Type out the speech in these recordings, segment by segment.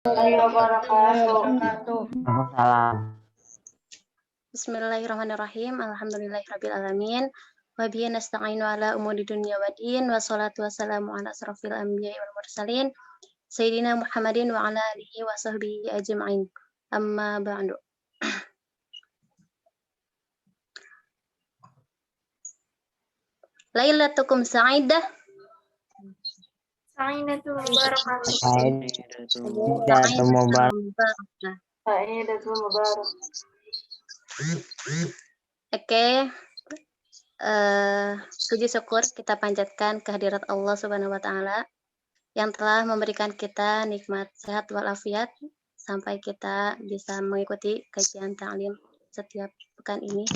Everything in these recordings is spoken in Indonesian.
wabarakatuh. Waalaikumsalam. Bismillahirrahmanirrahim. Alhamdulillahirabbil alamin. Wa bihi nasta'inu ala umuri dunya waddin. Wassalatu wassalamu ala asrofil anbiya'i wal mursalin. Sayyidina Muhammadin wa ala alihi wa sahbihi ajma'in. Amma ba'du. Lailatukum sa'idah. Sa'idatul mubarakatuh. Saidatul mubarak. Sa'idatul mubarak. Oke. Puji syukur kita panjatkan kehadirat Allah Subhanahu wa taala yang telah memberikan kita nikmat sehat walafiat sampai kita bisa mengikuti kajian ta'lim setiap pekan ini.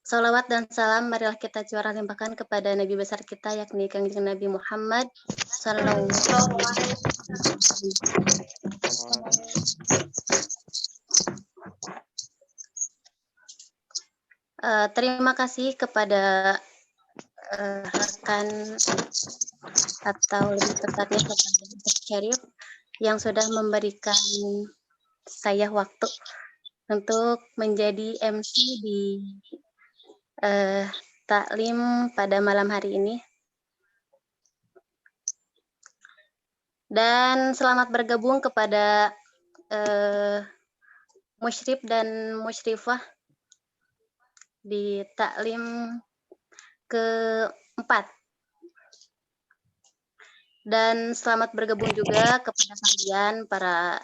Salawat dan salam marilah kita curah limpahkan kepada Nabi besar kita yakni Kanjeng Nabi Muhammad sallallahu alaihi wasallam. Terima kasih kepada rekan atau lebih tepatnya kepada Ustaz Syarif yang sudah memberikan saya waktu untuk menjadi MC di taklim pada malam hari ini. Dan selamat bergabung kepada musyrif dan musyrifah di taklim keempat. Dan selamat bergabung juga kepada kalian para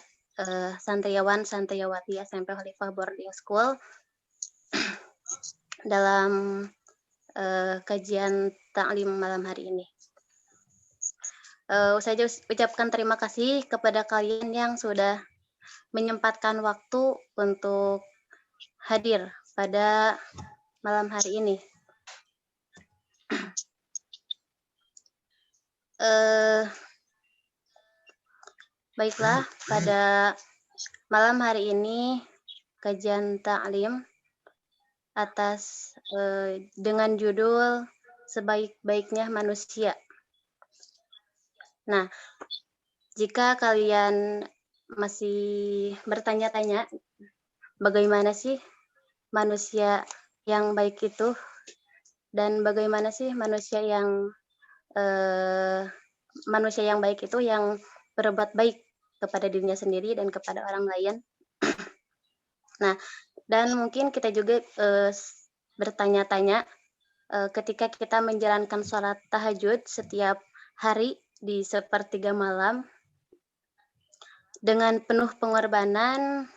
santriawan santriawati SMP Khalifah Boarding School dalam kajian taklim malam hari ini. Saya ucapkan terima kasih kepada kalian yang sudah menyempatkan waktu untuk hadir pada malam hari ini. Baiklah, pada malam hari ini kajian taklim atas dengan judul Sebaik-baiknya Manusia. Nah, jika kalian masih bertanya-tanya bagaimana sih manusia yang baik itu dan bagaimana sih manusia yang baik itu yang berbuat baik kepada dirinya sendiri dan kepada orang lain. Nah, dan mungkin kita juga bertanya-tanya ketika kita menjalankan sholat tahajud setiap hari di sepertiga malam dengan penuh pengorbanan,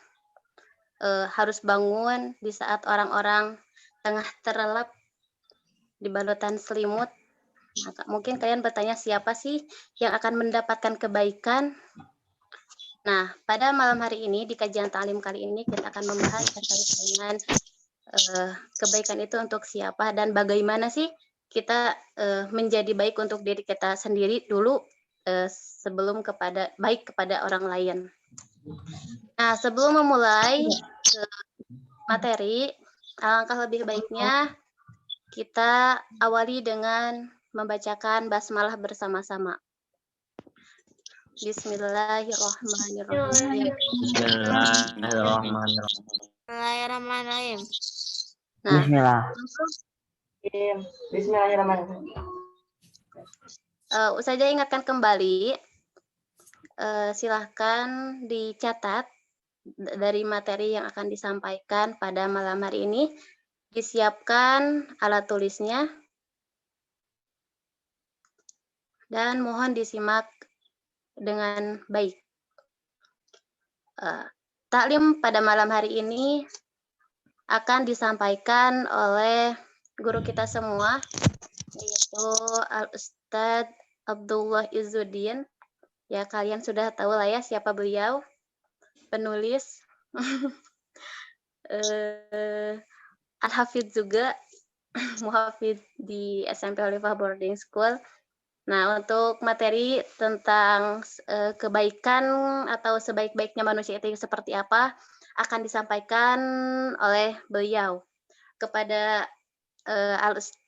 harus bangun di saat orang-orang tengah terlelap di balutan selimut. Mungkin kalian bertanya siapa sih yang akan mendapatkan kebaikan? Nah, pada malam hari ini di kajian taklim kali ini kita akan membahas terkait dengan kebaikan itu untuk siapa dan bagaimana sih kita menjadi baik untuk diri kita sendiri dulu sebelum baik kepada orang lain. Nah, sebelum memulai materi, alangkah lebih baiknya kita awali dengan membacakan basmalah bersama-sama. Bismillahirrahmanirrahim. Bismillahirrahmanirrahim. Nah, Bismillahirrahmanirrahim. Ustazah ingatkan kembali, silahkan dicatat dari materi yang akan disampaikan pada malam hari ini. Disiapkan alat tulisnya dan mohon disimak dengan baik. Taklim pada malam hari ini akan disampaikan oleh guru kita semua, yaitu Al-Ustadz Abdullah Izzuddin. Ya, kalian sudah tahu lah ya siapa beliau, penulis, Al-Hafidz juga, muhafidz di SMP Khalifah Boarding School. Nah, untuk materi tentang kebaikan atau sebaik-baiknya manusia itu seperti apa akan disampaikan oleh beliau kepada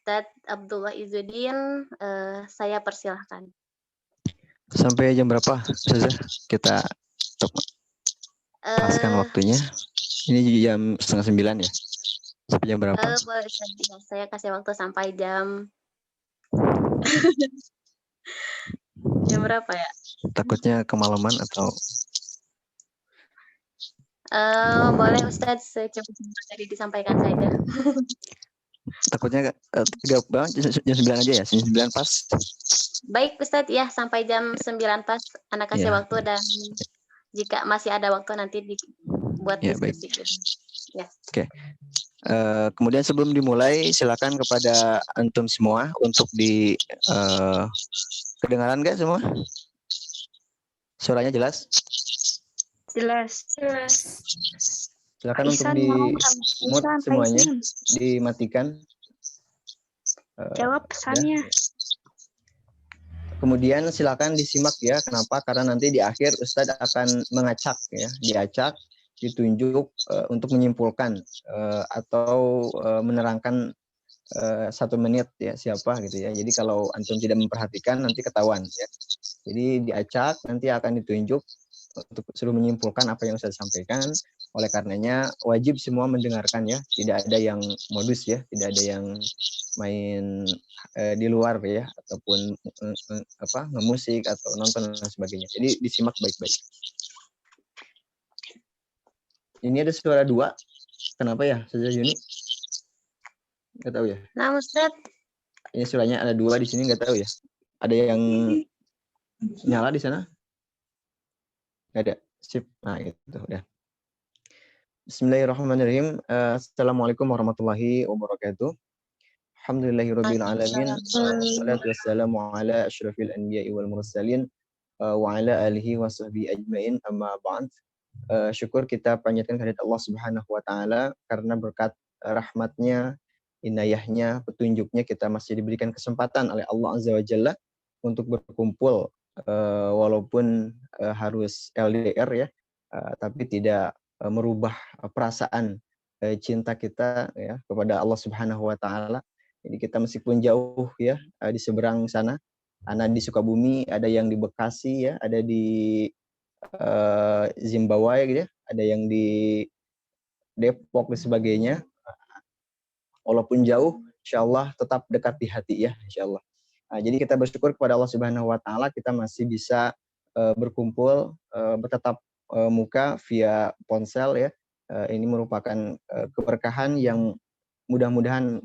Ustadz Abdullah Izzuddin, saya persilahkan. Sampai jam berapa, Ustazah? Kita paskan Eh, waktunya. Ini jam 8:30 ya? Sampai jam berapa? Boleh Ustadz, ya, saya kasih waktu sampai jam jam berapa ya? Takutnya kemalaman atau Boleh Ustadz, secepat tadi disampaikan saja. takutnya jam 9 aja ya? Jam 9 pas? Baik Ustadz, ya sampai jam 9 pas Anak kasih Ya. waktu, dan jika masih ada waktu nanti buat Ya, baik. diskusi. Ya. Oke. Kemudian sebelum dimulai, silakan kepada antum semua untuk kedengaran nggak semua? Suaranya jelas? Jelas. Silakan untuk di mute semuanya, dimatikan. Jawab pesannya. Kemudian silakan disimak ya. Kenapa? Karena nanti di akhir Ustadz akan mengacak ya, diacak, ditunjuk untuk menyimpulkan atau menerangkan 1 menit ya siapa gitu ya. Jadi kalau antum tidak memperhatikan nanti ketahuan ya. Jadi diacak, nanti akan ditunjuk untuk suruh menyimpulkan apa yang Ustadz sampaikan. Oleh karenanya wajib semua mendengarkan ya. Tidak ada yang modus ya, tidak ada yang main di luar ya, ataupun ngemusik atau nonton dan sebagainya. Jadi disimak baik-baik. Ini ada suara 2. Kenapa ya, Ustazah Yuni? Nggak tahu ya. Nah Ustadz, Ini suaranya ada 2 di sini, nggak tahu ya. Ada yang nyala di sana? Nggak ada. Sip. Nah itu udah. Bismillahirrahmanirrahim. Assalamualaikum warahmatullahi wabarakatuh. Alhamdulillahirabbil alamin. Wassalatu wassalamu ala asyrafil anbiya'i wal mursalin wa ala alihi wa sahbihi ajmain, amma ba'd. Syukur kita panjatkan kehadirat Allah Subhanahu wa taala karena berkat rahmatnya, inayahnya, petunjuknya kita masih diberikan kesempatan oleh Allah Azza wa Jalla untuk berkumpul walaupun harus LDR ya, tapi tidak merubah perasaan cinta kita ya kepada Allah Subhanahu wa taala. Jadi kita meskipun jauh ya di seberang sana, ada di Sukabumi, ada yang di Bekasi ya, ada di Zimbabwe gitu ya, ada yang di Depok dan sebagainya. Walaupun jauh, insya Allah tetap dekat di hati ya, insya Allah. Jadi kita bersyukur kepada Allah Subhanahu Wa Taala kita masih bisa berkumpul bertatap muka via ponsel ya. Ini merupakan keberkahan yang mudah-mudahan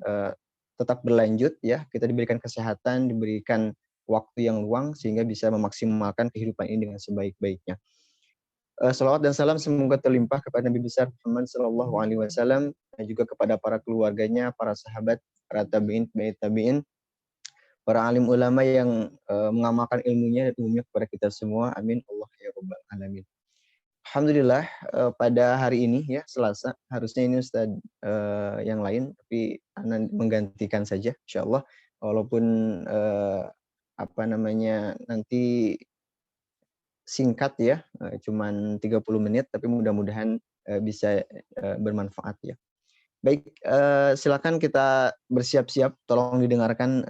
tetap berlanjut ya. Kita diberikan kesehatan, diberikan waktu yang luang sehingga bisa memaksimalkan kehidupan ini dengan sebaik-baiknya. Salawat dan salam semoga terlimpah kepada Nabi besar Muhammad Sallallahu Alaihi Wasallam dan juga kepada para keluarganya, para sahabat, para tabiin, para alim ulama yang mengamalkan ilmunya dan umumnya kepada kita semua. Amin. Allah ya Rabbal Alamin. Alhamdulillah pada hari ini ya Selasa, harusnya ini Ustadz yang lain, tapi Ana menggantikan saja insyaallah, walaupun nanti singkat ya, cuman 30 menit, tapi mudah-mudahan bisa bermanfaat ya. Baik, silakan kita bersiap-siap, tolong didengarkan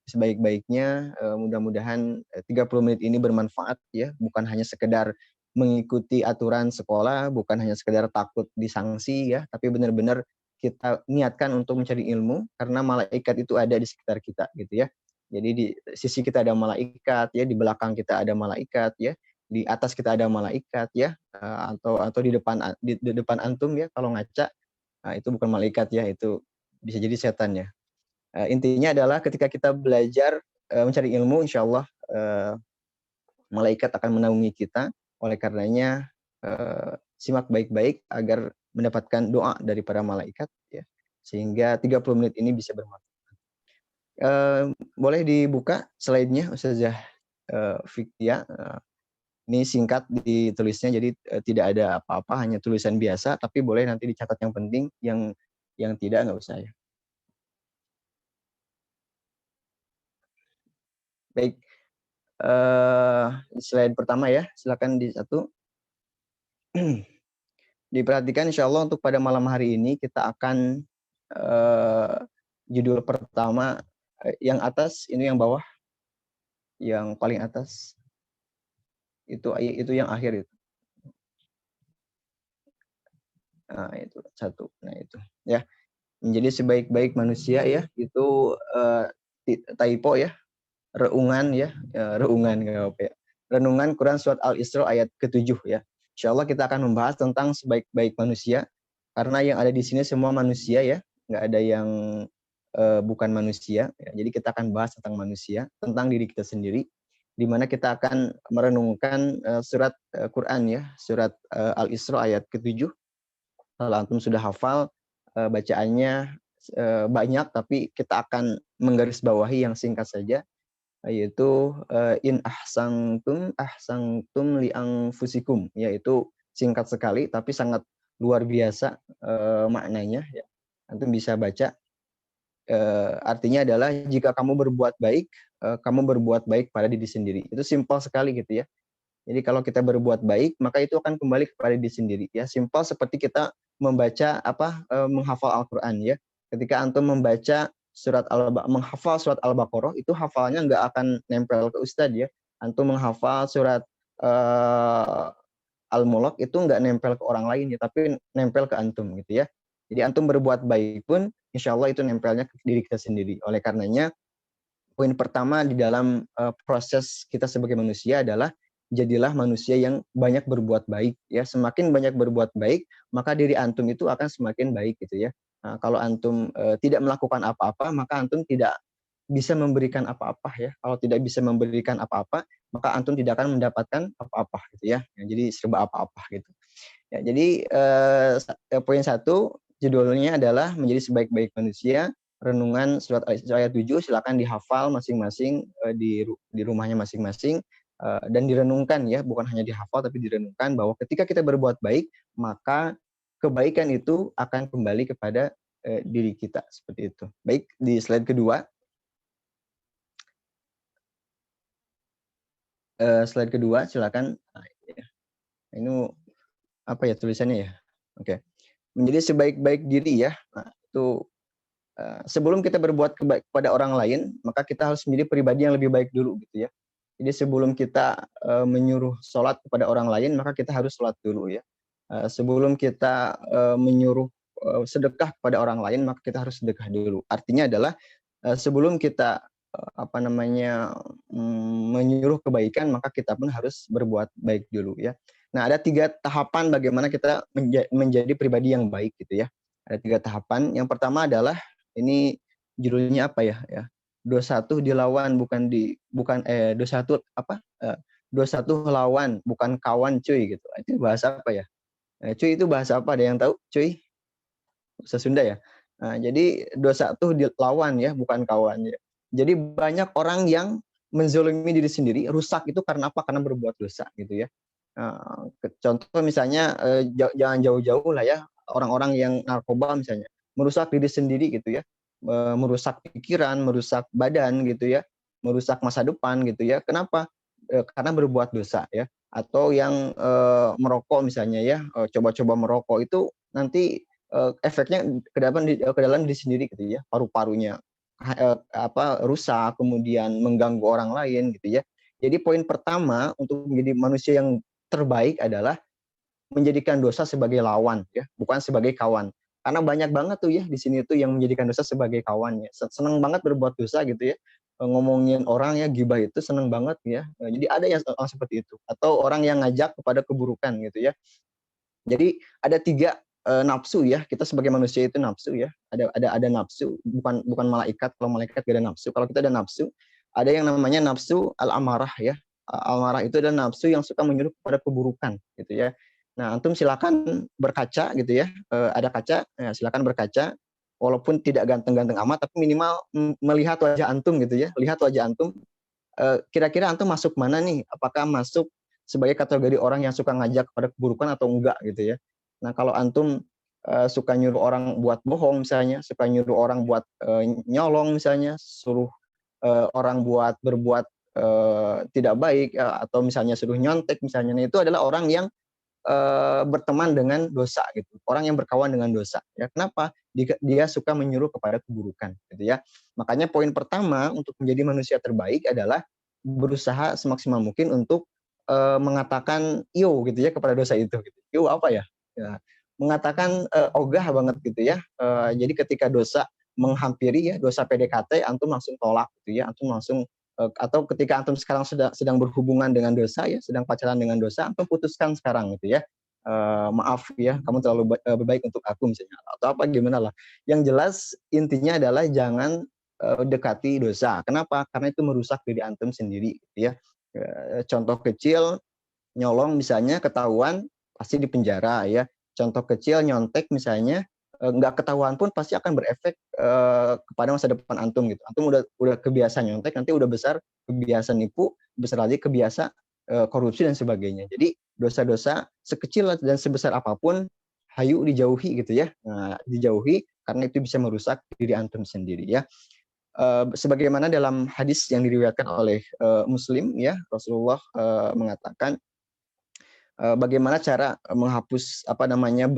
sebaik-baiknya, mudah-mudahan 30 menit ini bermanfaat ya, bukan hanya sekedar mengikuti aturan sekolah, bukan hanya sekedar takut disanksi ya, tapi benar-benar kita niatkan untuk mencari ilmu karena malaikat itu ada di sekitar kita gitu ya. Jadi di sisi kita ada malaikat ya, di belakang kita ada malaikat ya, di atas kita ada malaikat ya, atau di depan antum ya kalau ngaca, itu bukan malaikat ya, itu bisa jadi setan ya. Intinya adalah ketika kita belajar mencari ilmu, insya Allah malaikat akan menaungi kita. Oleh karenanya simak baik-baik agar mendapatkan doa dari para malaikat ya, sehingga 30 menit ini bisa bermanfaat. Boleh dibuka slide-nya Ustazah Fiktia. Ini singkat ditulisnya, jadi tidak ada apa-apa, hanya tulisan biasa, tapi boleh nanti dicatat yang penting, yang tidak nggak usah ya. Baik, slide pertama ya, silakan di 1. Diperhatikan insya Allah untuk pada malam hari ini kita akan judul pertama, yang atas ini yang bawah, yang paling atas itu yang akhir itu. Nah, itu satu. Nah, itu ya. Menjadi sebaik-baik manusia ya, itu typo ya. Reungan ya, reungan nggak apa ya. Renungan Quran surat Al-Isra ayat ke-7 ya. Insyaallah kita akan membahas tentang sebaik-baik manusia, karena yang ada di sini semua manusia ya, nggak ada yang bukan manusia. Ya. Jadi kita akan bahas tentang manusia, tentang diri kita sendiri, di mana kita akan merenungkan surat Quran ya, surat Al-Isra ayat ke-7. Kalau antum sudah hafal, bacaannya banyak, tapi kita akan menggarisbawahi yang singkat saja, yaitu in ahsantum li anfusikum, yaitu singkat sekali tapi sangat luar biasa maknanya ya. Antum bisa baca, artinya adalah jika kamu berbuat baik, kamu berbuat baik pada diri sendiri. Itu simpel sekali gitu ya. Jadi kalau kita berbuat baik, maka itu akan kembali kepada diri sendiri ya. Simpel seperti kita membaca menghafal Al-Qur'an ya. Ketika antum membaca menghafal surat Al-Baqarah, itu hafalnya nggak akan nempel ke ustadz ya. Antum menghafal surat Al-Mulk itu nggak nempel ke orang lain ya, tapi nempel ke antum gitu ya. Jadi antum berbuat baik pun insya Allah itu nempelnya ke diri kita sendiri. Oleh karenanya poin pertama di dalam proses kita sebagai manusia adalah jadilah manusia yang banyak berbuat baik ya. Semakin banyak berbuat baik, maka diri antum itu akan semakin baik gitu ya. Nah, kalau antum tidak melakukan apa-apa, maka antum tidak bisa memberikan apa-apa ya. Kalau tidak bisa memberikan apa-apa, maka antum tidak akan mendapatkan apa-apa gitu ya. Ya, jadi serba apa-apa gitu. Ya, jadi poin 1 judulnya adalah menjadi sebaik-baik manusia. Renungan surat ayat 7, silakan dihafal masing-masing di rumahnya masing-masing, dan direnungkan ya, bukan hanya dihafal tapi direnungkan bahwa ketika kita berbuat baik, maka kebaikan itu akan kembali kepada diri kita, seperti itu. Baik, di slide kedua. Slide kedua silakan. Nah, ya. Ini apa ya tulisannya ya? Oke. Menjadi sebaik-baik diri ya. Nah, itu sebelum kita berbuat kebaik kepada orang lain, maka kita harus menjadi pribadi yang lebih baik dulu gitu ya. Jadi sebelum kita menyuruh sholat kepada orang lain, maka kita harus sholat dulu ya. Sebelum kita menyuruh sedekah kepada orang lain, maka kita harus sedekah dulu. Artinya adalah sebelum kita menyuruh kebaikan, maka kita pun harus berbuat baik dulu ya. Nah, ada 3 tahapan bagaimana kita menjadi pribadi yang baik gitu ya. Ada 3 tahapan. Yang pertama adalah ini judulnya apa ya? Dosa 1 dilawan dosa 1 lawan bukan kawan cuy gitu. Itu bahasa apa ya? Cuy itu bahasa apa? Ada yang tahu? Cuy? Bahasa Sunda ya. Nah, jadi dosa 1 dilawan ya, bukan kawan ya. Jadi banyak orang yang menzolimi diri sendiri, rusak itu karena apa? Karena berbuat dosa gitu ya. Contoh misalnya jangan jauh-jauh lah ya, orang-orang yang narkoba misalnya, merusak diri sendiri gitu ya, merusak pikiran, merusak badan gitu ya, merusak masa depan gitu ya. Kenapa? Karena berbuat dosa ya. Atau yang merokok misalnya ya, coba-coba merokok itu nanti efeknya ke dalam diri sendiri gitu ya, paru-parunya rusak, kemudian mengganggu orang lain gitu ya. Jadi poin pertama untuk menjadi manusia yang terbaik adalah menjadikan dosa sebagai lawan ya, bukan sebagai kawan. Karena banyak banget tuh ya di sini tuh yang menjadikan dosa sebagai kawannya. Senang banget berbuat dosa gitu ya. Ngomongin orang ya, gibah itu senang banget ya. Jadi ada yang seperti itu, atau orang yang ngajak kepada keburukan gitu ya. Jadi ada 3 nafsu ya, kita sebagai manusia itu nafsu ya, ada nafsu, bukan malaikat. Kalau malaikat gak ada nafsu, kalau kita ada nafsu, ada yang namanya nafsu al-amarah ya. Al-amarah itu adalah nafsu yang suka menyuruh kepada keburukan gitu ya. Nah, antum silakan berkaca gitu ya, ada kaca, silakan berkaca, walaupun tidak ganteng-ganteng amat, tapi minimal melihat wajah antum gitu ya, lihat wajah antum, kira-kira antum masuk mana nih, apakah masuk sebagai kategori orang yang suka ngajak kepada keburukan atau enggak gitu ya. Nah, kalau antum suka nyuruh orang buat bohong misalnya, suka nyuruh orang buat nyolong misalnya, suruh orang buat berbuat tidak baik, atau misalnya suruh nyontek misalnya, nah itu adalah orang yang berteman dengan dosa gitu. Orang yang berkawan dengan dosa. Ya, kenapa? Dia suka menyuruh kepada keburukan gitu ya. Makanya poin pertama untuk menjadi manusia terbaik adalah berusaha semaksimal mungkin untuk mengatakan yo gitu ya kepada dosa itu gitu. Yo apa ya? Ya, mengatakan ogah banget gitu ya. Jadi ketika dosa menghampiri ya, dosa PDKT antum langsung tolak gitu ya. Antum langsung atau ketika antum sekarang sedang berhubungan dengan dosa ya, sedang pacaran dengan dosa, antum putuskan sekarang gitu ya. Maaf ya, kamu terlalu baik untuk aku misalnya atau apa gimana lah. Yang jelas intinya adalah jangan dekati dosa. Kenapa? Karena itu merusak diri antum sendiri gitu ya. Contoh kecil, nyolong misalnya ketahuan pasti di penjara ya. Contoh kecil nyontek misalnya nggak ketahuan pun pasti akan berefek kepada masa depan antum gitu. Antum udah kebiasa nyontek, nanti udah besar kebiasa nipu, besar lagi kebiasa korupsi dan sebagainya. Jadi dosa-dosa sekecil dan sebesar apapun hayu dijauhi gitu ya. Nah, dijauhi karena itu bisa merusak diri antum sendiri ya. Sebagaimana dalam hadis yang diriwayatkan oleh Muslim ya, Rasulullah mengatakan bagaimana cara menghapus apa namanya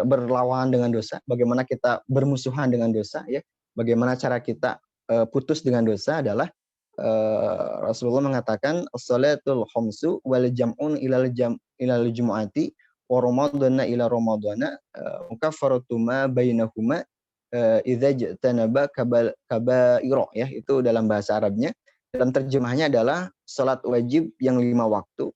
berlawan dengan dosa, bagaimana kita bermusuhan dengan dosa ya, bagaimana cara kita putus dengan dosa adalah Rasulullah mengatakan as-salatul khamsu wal jam'un ilal jumu'ati wa ramadana ila ramadana mukaffaratu ma bainahuma idza jtanaba kabaira ya, itu dalam bahasa Arabnya. Dalam terjemahnya adalah salat wajib yang 5 waktu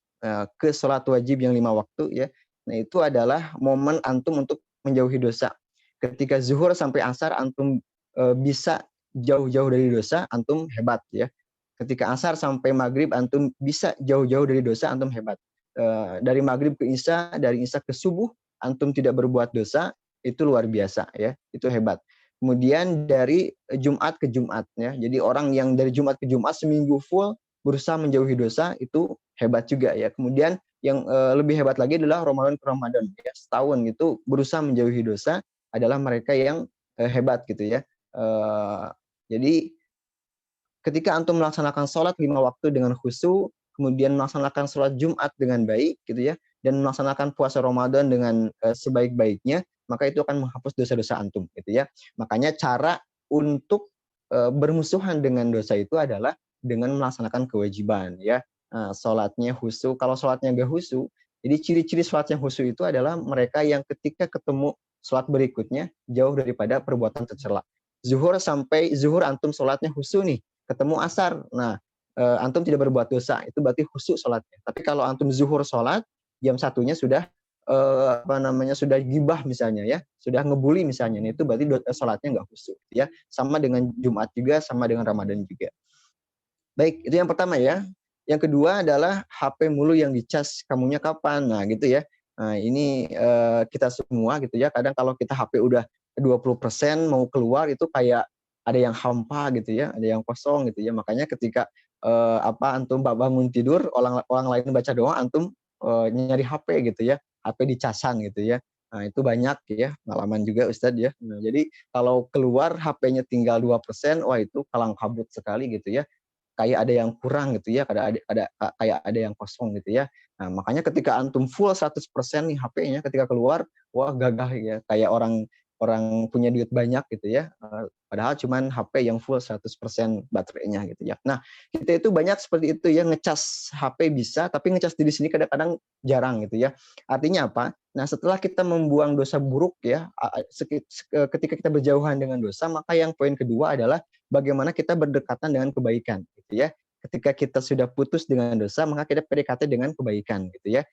ke salat wajib yang 5 waktu ya. Nah, itu adalah momen antum untuk menjauhi dosa. Ketika zuhur sampai asar antum bisa jauh-jauh dari dosa, antum hebat ya. Ketika asar sampai maghrib antum bisa jauh-jauh dari dosa, antum hebat. Dari maghrib ke isya, dari isya ke subuh, antum tidak berbuat dosa, itu luar biasa ya, itu hebat. Kemudian dari Jumat ke Jumat ya. Jadi orang yang dari Jumat ke Jumat seminggu full berusaha menjauhi dosa itu hebat juga ya. Kemudian yang lebih hebat lagi adalah Ramadan ke Ramadan ya. Setahun itu berusaha menjauhi dosa adalah mereka yang hebat gitu ya. Jadi ketika antum melaksanakan sholat 5 waktu dengan khusyuk, kemudian melaksanakan sholat Jumat dengan baik gitu ya, dan melaksanakan puasa Ramadan dengan sebaik-baiknya, maka itu akan menghapus dosa-dosa antum gitu ya. Makanya cara untuk bermusuhan dengan dosa itu adalah dengan melaksanakan kewajiban ya. Sholatnya khusyuk. Kalau sholatnya nggak khusyuk, jadi ciri-ciri sholatnya khusyuk itu adalah mereka yang ketika ketemu sholat berikutnya jauh daripada perbuatan tercela. Zuhur sampai zuhur antum sholatnya khusyuk nih, ketemu asar, nah antum tidak berbuat dosa, itu berarti khusyuk sholatnya. Tapi kalau antum zuhur sholat, jam satunya sudah sudah gibah misalnya ya, sudah ngebully misalnya, itu berarti sholatnya nggak khusyuk ya. Sama dengan Jumat juga, sama dengan Ramadan juga. Baik, itu yang pertama ya. Yang kedua adalah HP mulu yang dicas, kamunya kapan? Nah gitu ya. Nah ini kita semua gitu ya, kadang kalau kita HP udah 20% mau keluar itu kayak ada yang hampa gitu ya, ada yang kosong gitu ya. Makanya ketika antum bangun tidur, orang lain baca doa, antum nyari HP gitu ya, HP dicasan gitu ya. Nah, itu banyak ya, pengalaman juga Ustadz ya. Nah, jadi kalau keluar HP-nya tinggal 2%, wah itu kalang kabut sekali gitu ya. Kayak ada yang kurang gitu ya, kayak ada yang kosong gitu ya. Nah, makanya ketika antum full 100% nih HP-nya ketika keluar, wah gagah ya, kayak orang punya duit banyak gitu ya. Padahal cuman HP yang full 100% baterainya gitu ya. Nah, kita itu banyak seperti itu ya, ngecas HP bisa, tapi ngecas diri sini kadang-kadang jarang gitu ya. Artinya apa? Nah, setelah kita membuang dosa buruk ya, ketika kita berjauhan dengan dosa, maka yang poin kedua adalah bagaimana kita berdekatan dengan kebaikan gitu ya. Ketika kita sudah putus dengan dosa, maka kita PDKT dengan kebaikan gitu ya.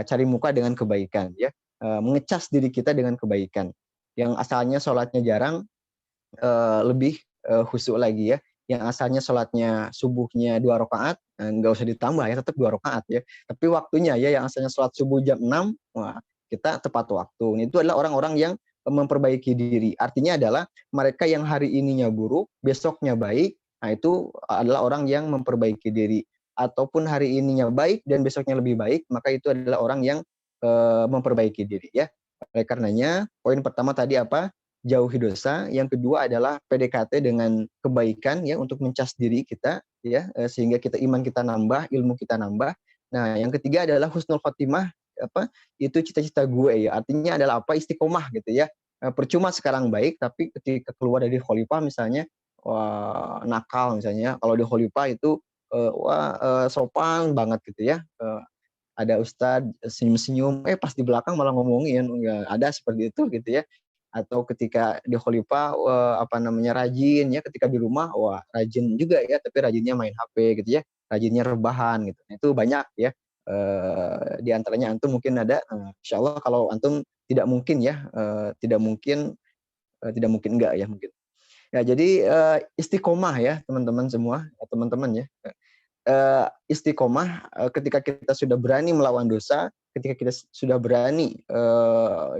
Cari muka dengan kebaikan ya. Mengecas diri kita dengan kebaikan. Yang asalnya sholatnya jarang, lebih khusyuk lagi ya. Yang asalnya sholatnya subuhnya 2 rakaat, nggak usah ditambah ya, tetap 2 rakaat ya. Tapi waktunya ya, yang asalnya sholat subuh jam 6, wah, kita tepat waktu. Itu adalah orang-orang yang memperbaiki diri. Artinya adalah mereka yang hari ininya buruk, besoknya baik, nah itu adalah orang yang memperbaiki diri. Ataupun hari ininya baik dan besoknya lebih baik, maka itu adalah orang yang memperbaiki diri ya. Oleh karenanya, poin pertama tadi apa? Jauhi dosa. Yang kedua adalah PDKT dengan kebaikan ya, untuk mencas diri kita ya, sehingga iman kita nambah, ilmu kita nambah. Nah, yang ketiga adalah husnul khotimah, apa itu cita-cita gue ya. Artinya adalah apa, istiqomah gitu ya. Percuma sekarang baik, tapi ketika keluar dari khalifah misalnya, wah nakal misalnya. Kalau di khalifah itu sopan banget gitu ya. Ada ustadz senyum-senyum, pas di belakang malah ngomongin, ya ada seperti itu gitu ya. Atau ketika di khalifah apa namanya rajin ya, ketika di rumah wah rajin juga ya, tapi rajinnya main HP gitu ya, rajinnya rebahan gitu. Itu banyak ya. Di antaranya antum mungkin ada, insya Allah kalau antum tidak mungkin ya, tidak mungkin enggak ya mungkin. Ya jadi istiqomah ya teman-teman semua, teman-teman ya. Istiqomah ketika kita sudah berani melawan dosa, ketika kita sudah berani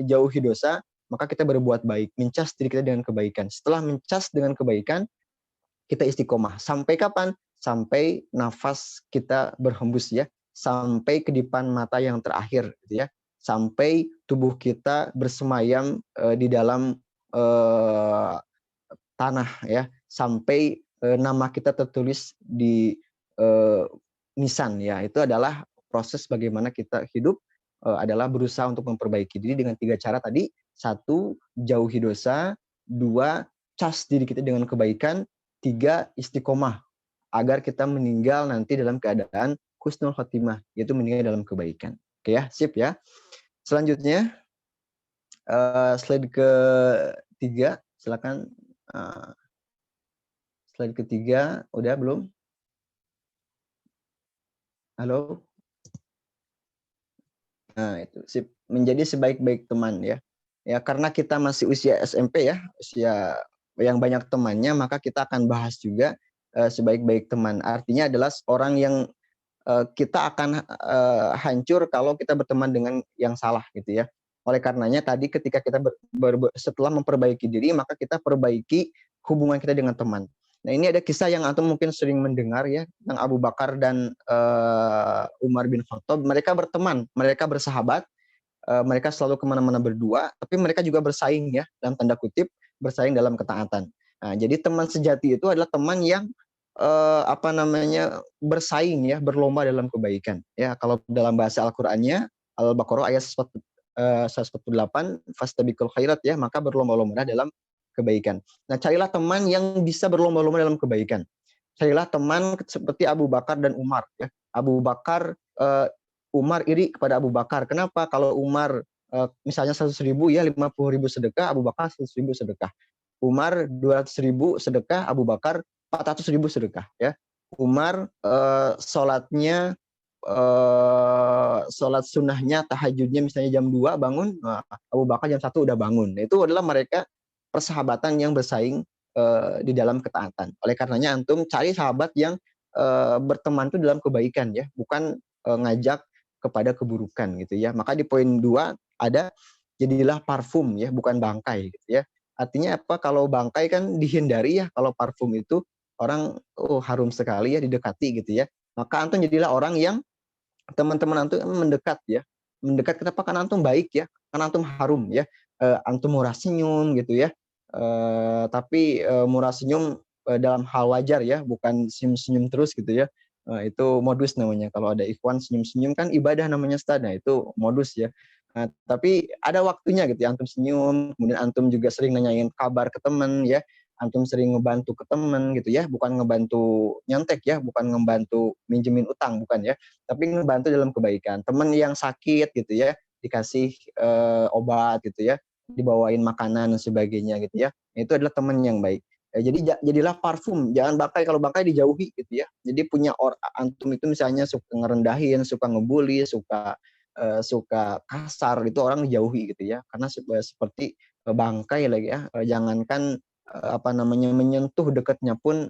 jauhi dosa, maka kita berbuat baik, mencas diri kita dengan kebaikan. Setelah mencas dengan kebaikan, kita istiqomah. Sampai kapan? Sampai nafas kita berhembus ya, sampai kedipan mata yang terakhir gitu ya, sampai tubuh kita bersemayam di dalam tanah ya, sampai nama kita tertulis di nisan ya. Itu adalah proses bagaimana kita hidup, adalah berusaha untuk memperbaiki diri dengan 3 cara tadi. 1, jauhi dosa. 2, cas diri kita dengan kebaikan. 3, istiqomah agar kita meninggal nanti dalam keadaan husnul khotimah, yaitu meninggal dalam kebaikan. Oke ya, sip ya. Selanjutnya slide ke-3, silakan. Slide ke-3 udah belum? Halo? Nah, itu sip. Menjadi sebaik-baik teman ya. Ya, karena kita masih usia SMP ya, usia yang banyak temannya, maka kita akan bahas juga sebaik-baik teman. Artinya adalah orang yang kita akan hancur kalau kita berteman dengan yang salah gitu ya. Oleh karenanya tadi ketika kita setelah memperbaiki diri, maka kita perbaiki hubungan kita dengan teman. Nah, ini ada kisah yang antum mungkin sering mendengar ya, tentang Abu Bakar dan Umar bin Khattab. Mereka berteman, mereka bersahabat, mereka selalu kemana-mana berdua, tapi mereka juga bersaing ya, dalam tanda kutip, bersaing dalam ketaatan. Nah, jadi teman sejati itu adalah teman yang apa namanya bersaing ya, berlomba dalam kebaikan. Ya, kalau dalam bahasa Al-Qur'annya Al-Baqarah ayat 148, fastabiqul khairat ya, maka berlomba-lomba dalam kebaikan. Nah, carilah teman yang bisa berlomba-lomba dalam kebaikan. Carilah teman seperti Abu Bakar dan Umar ya. Abu Bakar, Umar iri kepada Abu Bakar. Kenapa? Kalau Umar misalnya 100.000 ya, 50.000 sedekah, Abu Bakar 100.000 sedekah. Umar 200.000 sedekah, Abu Bakar 400.000 sedekah ya. Umar sholatnya sholat sunnahnya, tahajudnya misalnya jam 2 bangun, nah, Abu Bakar jam 1 udah bangun. Itu adalah mereka persahabatan yang bersaing di dalam ketaatan. Oleh karenanya antum cari sahabat yang berteman itu dalam kebaikan ya, bukan ngajak kepada keburukan gitu ya. Maka di poin 2 ada jadilah parfum ya, bukan bangkai gitu ya. Artinya apa? Kalau bangkai kan dihindari ya, kalau parfum itu orang harum sekali ya, didekati gitu ya. Maka antum jadilah orang yang teman-teman antum mendekat ya. Mendekat kenapa? Karena antum baik ya, karena antum harum ya. Antum murah senyum gitu ya. Tapi murah senyum dalam hal wajar ya, bukan senyum-senyum terus gitu ya. Itu modus namanya. Kalau ada ikhwan senyum-senyum kan ibadah namanya Ustaz. Nah, itu modus ya. Nah, tapi ada waktunya gitu ya, antum senyum, kemudian antum juga sering nanyain kabar ke teman ya, antum sering ngebantu ke teman gitu ya, bukan ngebantu nyontek ya, bukan ngebantu minjemin utang, bukan ya, tapi ngebantu dalam kebaikan. Teman yang sakit gitu ya, dikasih obat gitu ya, dibawain makanan dan sebagainya gitu ya, itu adalah teman yang baik. Jadi jadilah parfum, jangan bangkai. Kalau bangkai dijauhi gitu ya. Jadi punya antum itu misalnya suka ngerendahin, suka ngebully, suka kasar, itu orang dijauhi gitu ya. Karena seperti bangkai lagi ya. Jangankan apa namanya menyentuh dekatnya pun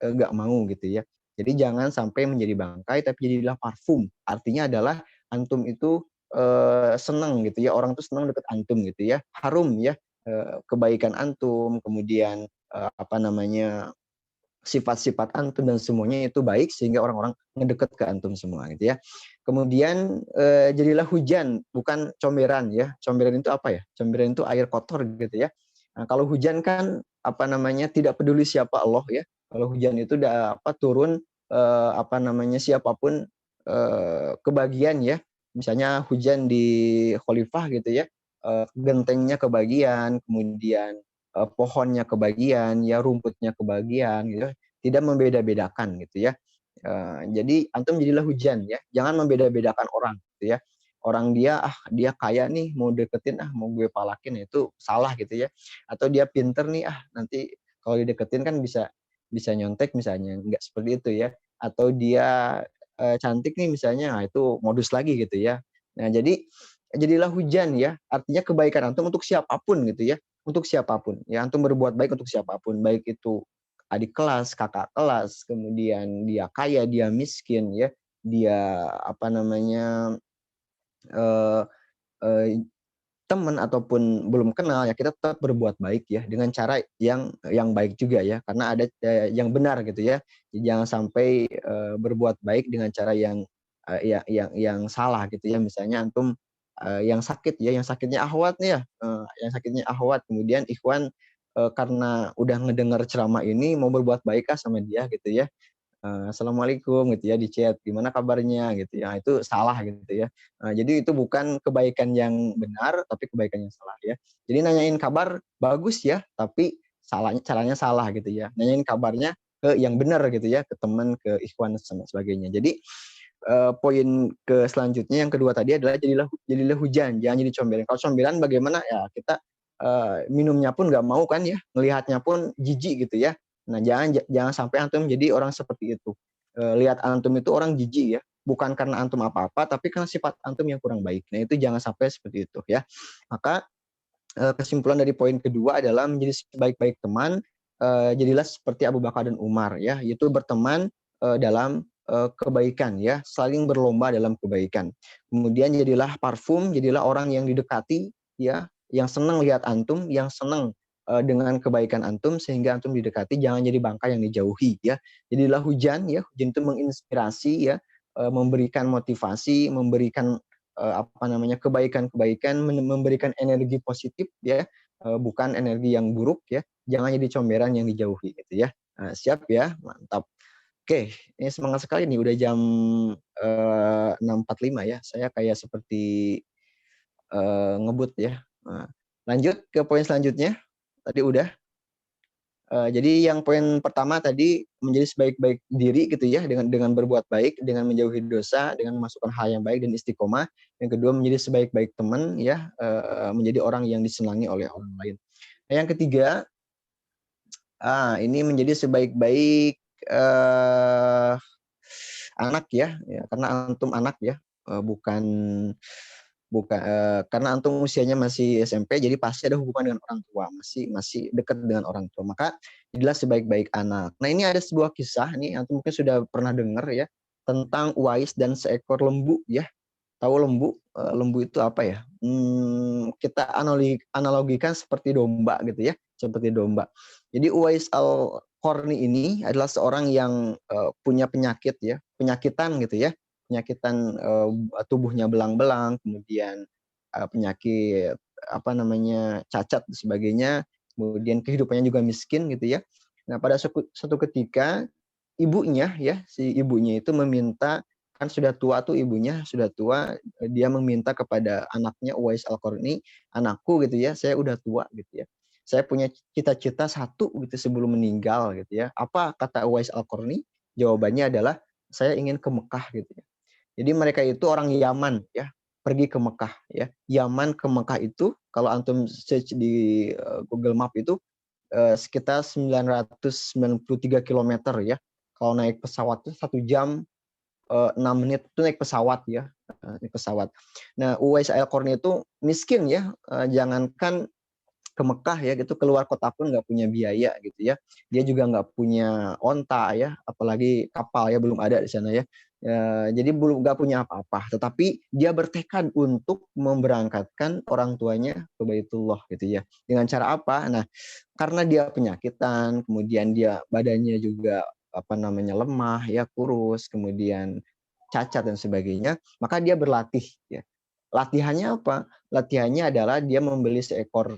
nggak mau gitu ya. Jadi jangan sampai menjadi bangkai, tapi jadilah parfum. Artinya adalah antum itu senang gitu ya. Orang tuh senang dekat antum gitu ya. Harum ya. Kebaikan antum, kemudian apa namanya sifat-sifat antum dan semuanya itu baik sehingga orang-orang mendekat ke antum semua gitu ya. Kemudian jadilah hujan bukan comberan ya. Comberan itu apa ya? Comberan itu air kotor gitu ya. Nah, kalau hujan kan apa namanya tidak peduli siapa Allah ya. Kalau hujan itu turun apa namanya siapapun kebagian ya, misalnya hujan di Khalifah gitu ya, gentengnya kebagian, kemudian pohonnya kebagian, ya rumputnya kebagian gitu, tidak membeda-bedakan gitu ya. Jadi antum jadilah hujan ya, jangan membeda-bedakan orang gitu ya. Orang dia kaya nih mau deketin mau gue palakin itu salah gitu ya. Atau dia pinter nih nanti kalau dideketin kan bisa nyontek misalnya, nggak seperti itu ya. Atau dia cantik nih misalnya, nah itu modus lagi gitu ya. Nah jadi jadilah hujan ya, artinya kebaikan antum untuk siapapun gitu ya, untuk siapapun. Ya antum berbuat baik untuk siapapun, baik itu adik kelas, kakak kelas, kemudian dia kaya, dia miskin ya, dia apa namanya eh, eh, teman ataupun belum kenal ya, kita tetap berbuat baik ya dengan cara yang baik juga ya, karena ada yang benar gitu ya. Jangan sampai berbuat baik dengan cara yang salah gitu ya. Misalnya antum yang sakit ya, yang sakitnya ahwat nih ya, yang sakitnya ahwat, kemudian ikhwan karena udah ngedengar ceramah ini mau berbuat baik sama dia gitu ya. Assalamualaikum gitu ya di chat, gimana kabarnya gitu ya, itu salah gitu ya. Jadi itu bukan kebaikan yang benar tapi kebaikan yang salah ya. Jadi nanyain kabar bagus ya, tapi caranya salah gitu ya. Nanyain kabarnya ke yang benar gitu ya, ke teman, ke ikhwan dan sebagainya. Jadi poin ke selanjutnya yang kedua tadi adalah jadilah hujan, jangan jadi comberan. Kalau comberan bagaimana ya, kita minumnya pun nggak mau kan ya, melihatnya pun jijik gitu ya. Nah, jangan sampai antum jadi orang seperti itu. Lihat antum itu orang jijik ya, bukan karena antum apa-apa, tapi karena sifat antum yang kurang baik. Nah, itu jangan sampai seperti itu ya. Maka kesimpulan dari poin kedua adalah menjadi sebaik-baik teman, jadilah seperti Abu Bakar dan Umar ya, yaitu berteman dalam kebaikan ya, saling berlomba dalam kebaikan. Kemudian jadilah parfum, jadilah orang yang didekati ya, yang senang lihat antum, yang senang dengan kebaikan antum sehingga antum didekati, jangan jadi bangka yang dijauhi ya. Jadilah hujan ya, hujan itu menginspirasi ya, memberikan motivasi, memberikan apa namanya kebaikan-kebaikan, memberikan energi positif ya, bukan energi yang buruk ya. Jangan jadi comberan yang dijauhi gitu ya. Siap ya, mantap. Oke, ini semangat sekali nih, udah jam 6.45 ya. Saya kayak seperti ngebut ya. Lanjut ke poin selanjutnya. Tadi udah. Jadi yang poin pertama tadi menjadi sebaik-baik diri gitu ya, dengan berbuat baik, dengan menjauhi dosa, dengan memasukkan hal yang baik dan istiqomah. Yang kedua menjadi sebaik-baik teman ya, menjadi orang yang disenangi oleh orang lain. Nah, yang ketiga, ini menjadi sebaik-baik anak ya, karena antum anak ya, bukan bukan karena antum usianya masih SMP, jadi pasti ada hubungan dengan orang tua, masih dekat dengan orang tua. Maka jadilah sebaik-baik anak. Nah, ini ada sebuah kisah nih, antum mungkin sudah pernah dengar ya, tentang Uwais dan seekor lembu ya. Tahu lembu? Lembu itu apa ya? Kita analogikan seperti domba gitu ya, seperti domba. Jadi Uwais Al-Qarni ini adalah seorang yang punya penyakit ya, penyakitan gitu ya, penyakitan tubuhnya belang-belang, kemudian penyakit apa namanya cacat dan sebagainya, kemudian kehidupannya juga miskin gitu ya. Nah, pada suatu ketika ibunya ya, si ibunya itu meminta, kan sudah tua tuh ibunya, sudah tua, dia meminta kepada anaknya Uwais Al-Qarni, anakku gitu ya, saya udah tua gitu ya. Saya punya cita-cita satu gitu sebelum meninggal gitu ya. Apa kata Uwais Al-Qarni? Jawabannya adalah saya ingin ke Mekah gitu ya. Jadi mereka itu orang Yaman ya, pergi ke Mekah ya. Yaman ke Mekah itu kalau antum search di Google Map itu sekitar 993 kilometer ya. Kalau naik pesawat itu 1 jam 6 menit itu naik pesawat ya, naik pesawat. Nah, Uwais Al-Qarni itu miskin ya, jangankan ke Mekah ya gitu, keluar kota pun nggak punya biaya gitu ya. Dia juga nggak punya onta ya, apalagi kapal ya, belum ada di sana ya. Jadi belum nggak punya apa-apa, tetapi dia bertekad untuk memberangkatkan orang tuanya ke Baitullah gitu ya. Dengan cara apa? Nah, karena dia penyakitan, kemudian dia badannya juga apa namanya lemah ya, kurus, kemudian cacat dan sebagainya, maka dia berlatih ya. Latihannya apa? Latihannya adalah dia membeli seekor,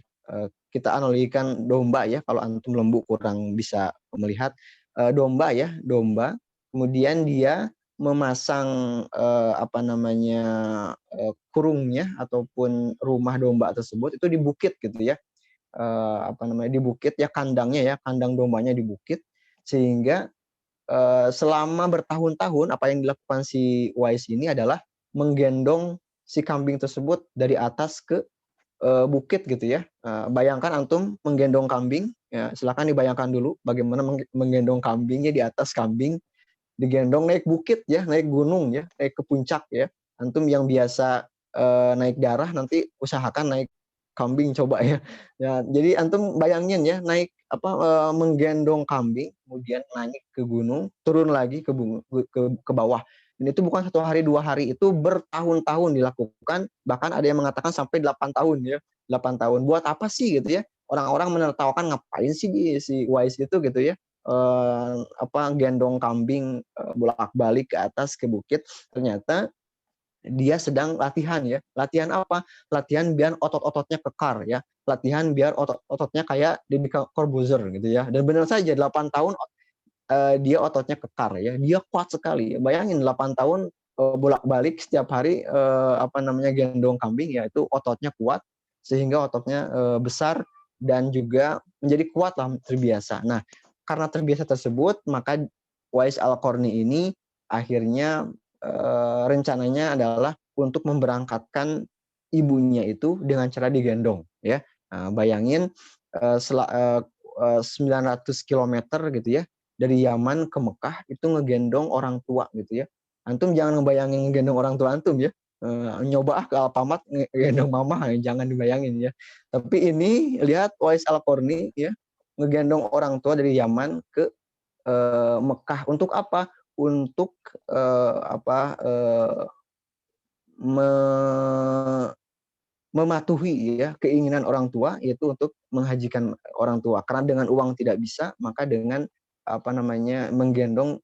kita analogikan domba ya, kalau antum lembu kurang bisa melihat, domba ya, domba. Kemudian dia memasang apa namanya kurungnya ataupun rumah domba tersebut itu di bukit gitu ya. Apa namanya, di bukit ya, kandangnya ya, kandang dombanya di bukit, sehingga selama bertahun-tahun apa yang dilakukan si Wais ini adalah menggendong si kambing tersebut dari atas ke bukit gitu ya. Bayangkan antum menggendong kambing, ya silakan dibayangkan dulu bagaimana menggendong kambingnya di atas kambing, digendong naik bukit ya, naik gunung ya, naik ke puncak ya. Antum yang biasa naik darah nanti usahakan naik kambing coba ya. Ya, jadi antum bayangin ya naik apa menggendong kambing, kemudian naik ke gunung, turun lagi ke bawah. Dan itu bukan 1 hari 2 hari, itu bertahun-tahun dilakukan, bahkan ada yang mengatakan sampai 8 tahun ya. 8 tahun. Buat apa sih gitu ya? Orang-orang menertawakan ngapain sih si Wais itu gitu ya? Apa gendong kambing bolak-balik ke atas ke bukit, ternyata dia sedang latihan ya. Latihan apa? Latihan biar otot-ototnya kekar ya. Latihan biar otot-ototnya kayak Deddy Corbuzier gitu ya. Dan benar saja 8 tahun dia ototnya kekar ya. Dia kuat sekali. Bayangin 8 tahun bolak-balik setiap hari apa namanya gendong kambing ya, itu ototnya kuat sehingga ototnya besar dan juga menjadi kuat lah, terbiasa. Nah, karena terbiasa tersebut maka Wais Al-Qarni ini akhirnya rencananya adalah untuk memberangkatkan ibunya itu dengan cara digendong ya. Bayangin 900 kilometer gitu ya, dari Yaman ke Mekah itu ngegendong orang tua gitu ya. Antum jangan ngebayangin ngegendong orang tua antum ya. Nyoba ke Alfamart ngegendong mama, jangan dibayangin ya. Tapi ini lihat Wais Al-Qarni ya, ngegendong orang tua dari Yaman ke Mekah untuk apa? Untuk mematuhi ya keinginan orang tua, yaitu untuk menghajikan orang tua. Karena dengan uang tidak bisa, maka dengan apa namanya menggendong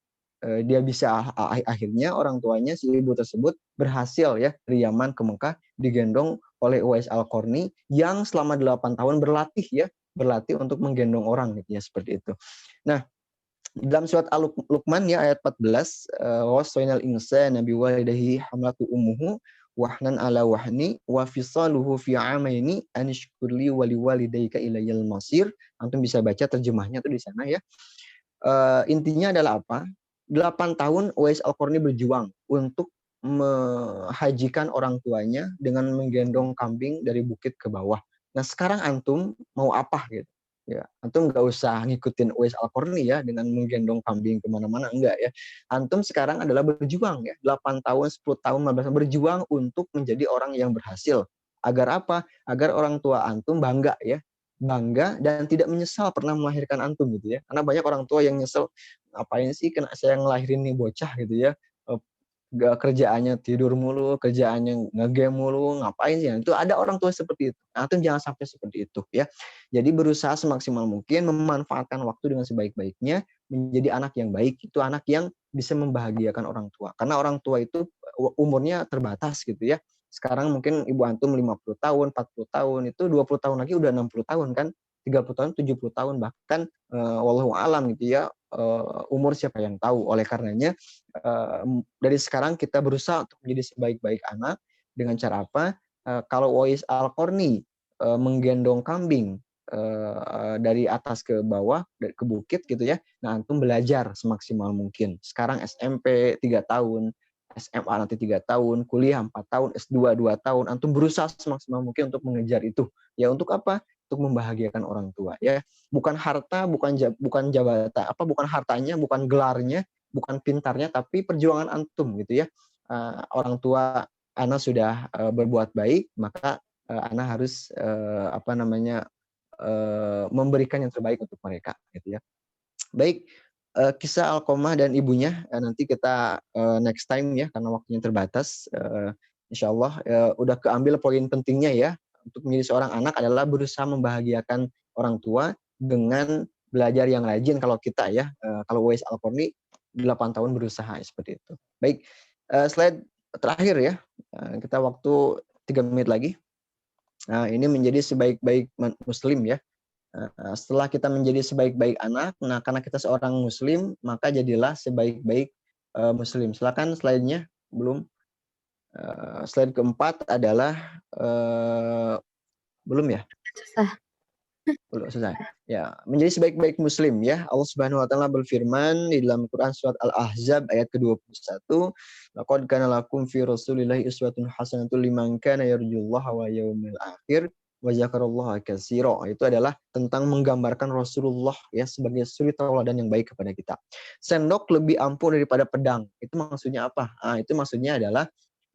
dia bisa. Akhirnya orang tuanya si ibu tersebut berhasil ya dari Yaman ke Mekah digendong oleh Uwais Al-Qarni yang selama 8 tahun berlatih untuk menggendong orang gitu ya, seperti itu. Nah, dalam surat Al-Luqman ya ayat 14, wasainal insana biwalidayhi hamlatu ummuhu wahnan ala wahni wa fisaluhu fi amaini anishkurli wa liwalidayka ilayal masir. Antum bisa baca terjemahnya tuh di sana ya. Intinya adalah apa? 8 tahun Uwais Al-Qarni berjuang untuk menghajikan orang tuanya dengan menggendong kambing dari bukit ke bawah. Nah, sekarang antum mau apa gitu? Ya, antum nggak usah ngikutin Uwais Al-Qarni ya dengan menggendong kambing kemana-mana, enggak ya. Antum sekarang adalah berjuang ya, 8 tahun, 10 tahun, 15 tahun berjuang untuk menjadi orang yang berhasil. Agar apa? Agar orang tua antum bangga ya, bangga dan tidak menyesal pernah melahirkan antum gitu ya. Karena banyak orang tua yang nyesel, ngapain sih kena saya ngelahirin nih bocah gitu ya. Kerjaannya tidur mulu, kerjaannya ngegame mulu, ngapain sih? Itu ada orang tua seperti itu. Antum jangan sampai seperti itu ya. Jadi berusaha semaksimal mungkin memanfaatkan waktu dengan sebaik-baiknya, menjadi anak yang baik, itu anak yang bisa membahagiakan orang tua. Karena orang tua itu umurnya terbatas gitu ya. Sekarang mungkin ibu antum 50 tahun, 40 tahun, itu 20 tahun lagi udah 60 tahun kan, 30 tahun, 70 tahun bahkan wallahu alam gitu ya. Umur siapa yang tahu. Oleh karenanya dari sekarang kita berusaha untuk menjadi sebaik-baik anak dengan cara apa? Kalau Uwais Al-Qarni menggendong kambing dari atas ke bawah, ke bukit gitu ya. Nah, antum belajar semaksimal mungkin. Sekarang SMP 3 tahun, SMA nanti 3 tahun, kuliah 4 tahun, S2 2 tahun. Antum berusaha semaksimal mungkin untuk mengejar itu. Ya untuk apa? Untuk membahagiakan orang tua ya. Bukan harta, bukan jabatan, bukan hartanya, bukan gelarnya, bukan pintarnya, tapi perjuangan antum gitu ya. Orang tua ana sudah berbuat baik, maka ana harus memberikan yang terbaik untuk mereka gitu ya. Baik, kisah Alqamah dan ibunya nanti kita next time ya, karena waktunya terbatas. Insyaallah udah keambil poin pentingnya ya. Untuk menjadi seorang anak adalah berusaha membahagiakan orang tua dengan belajar yang rajin. Kalau kita ya, kalau Uwais Al-Qarni 8 tahun berusaha seperti itu. Baik, slide terakhir ya. Kita waktu 3 menit lagi. Ini menjadi sebaik-baik muslim ya. Setelah kita menjadi sebaik-baik anak, nah karena kita seorang muslim, maka jadilah sebaik-baik muslim. Silakan slide-nya. Belum. Slide keempat adalah belum ya? Susah. Belum selesai. Ya, menjadi sebaik-baik muslim ya. Allah Subhanahu wa taala berfirman di dalam Quran surat Al-Ahzab ayat ke-21, "Laqad kana lakum fi Rasulillahi uswatun hasanatun liman kana yarjullaha wa yaumil akhir wa dzakarallaha katsira." Itu adalah tentang menggambarkan Rasulullah ya sebagai suri tauladan yang baik kepada kita. Sendok lebih ampuh daripada pedang. Itu maksudnya apa? Itu maksudnya adalah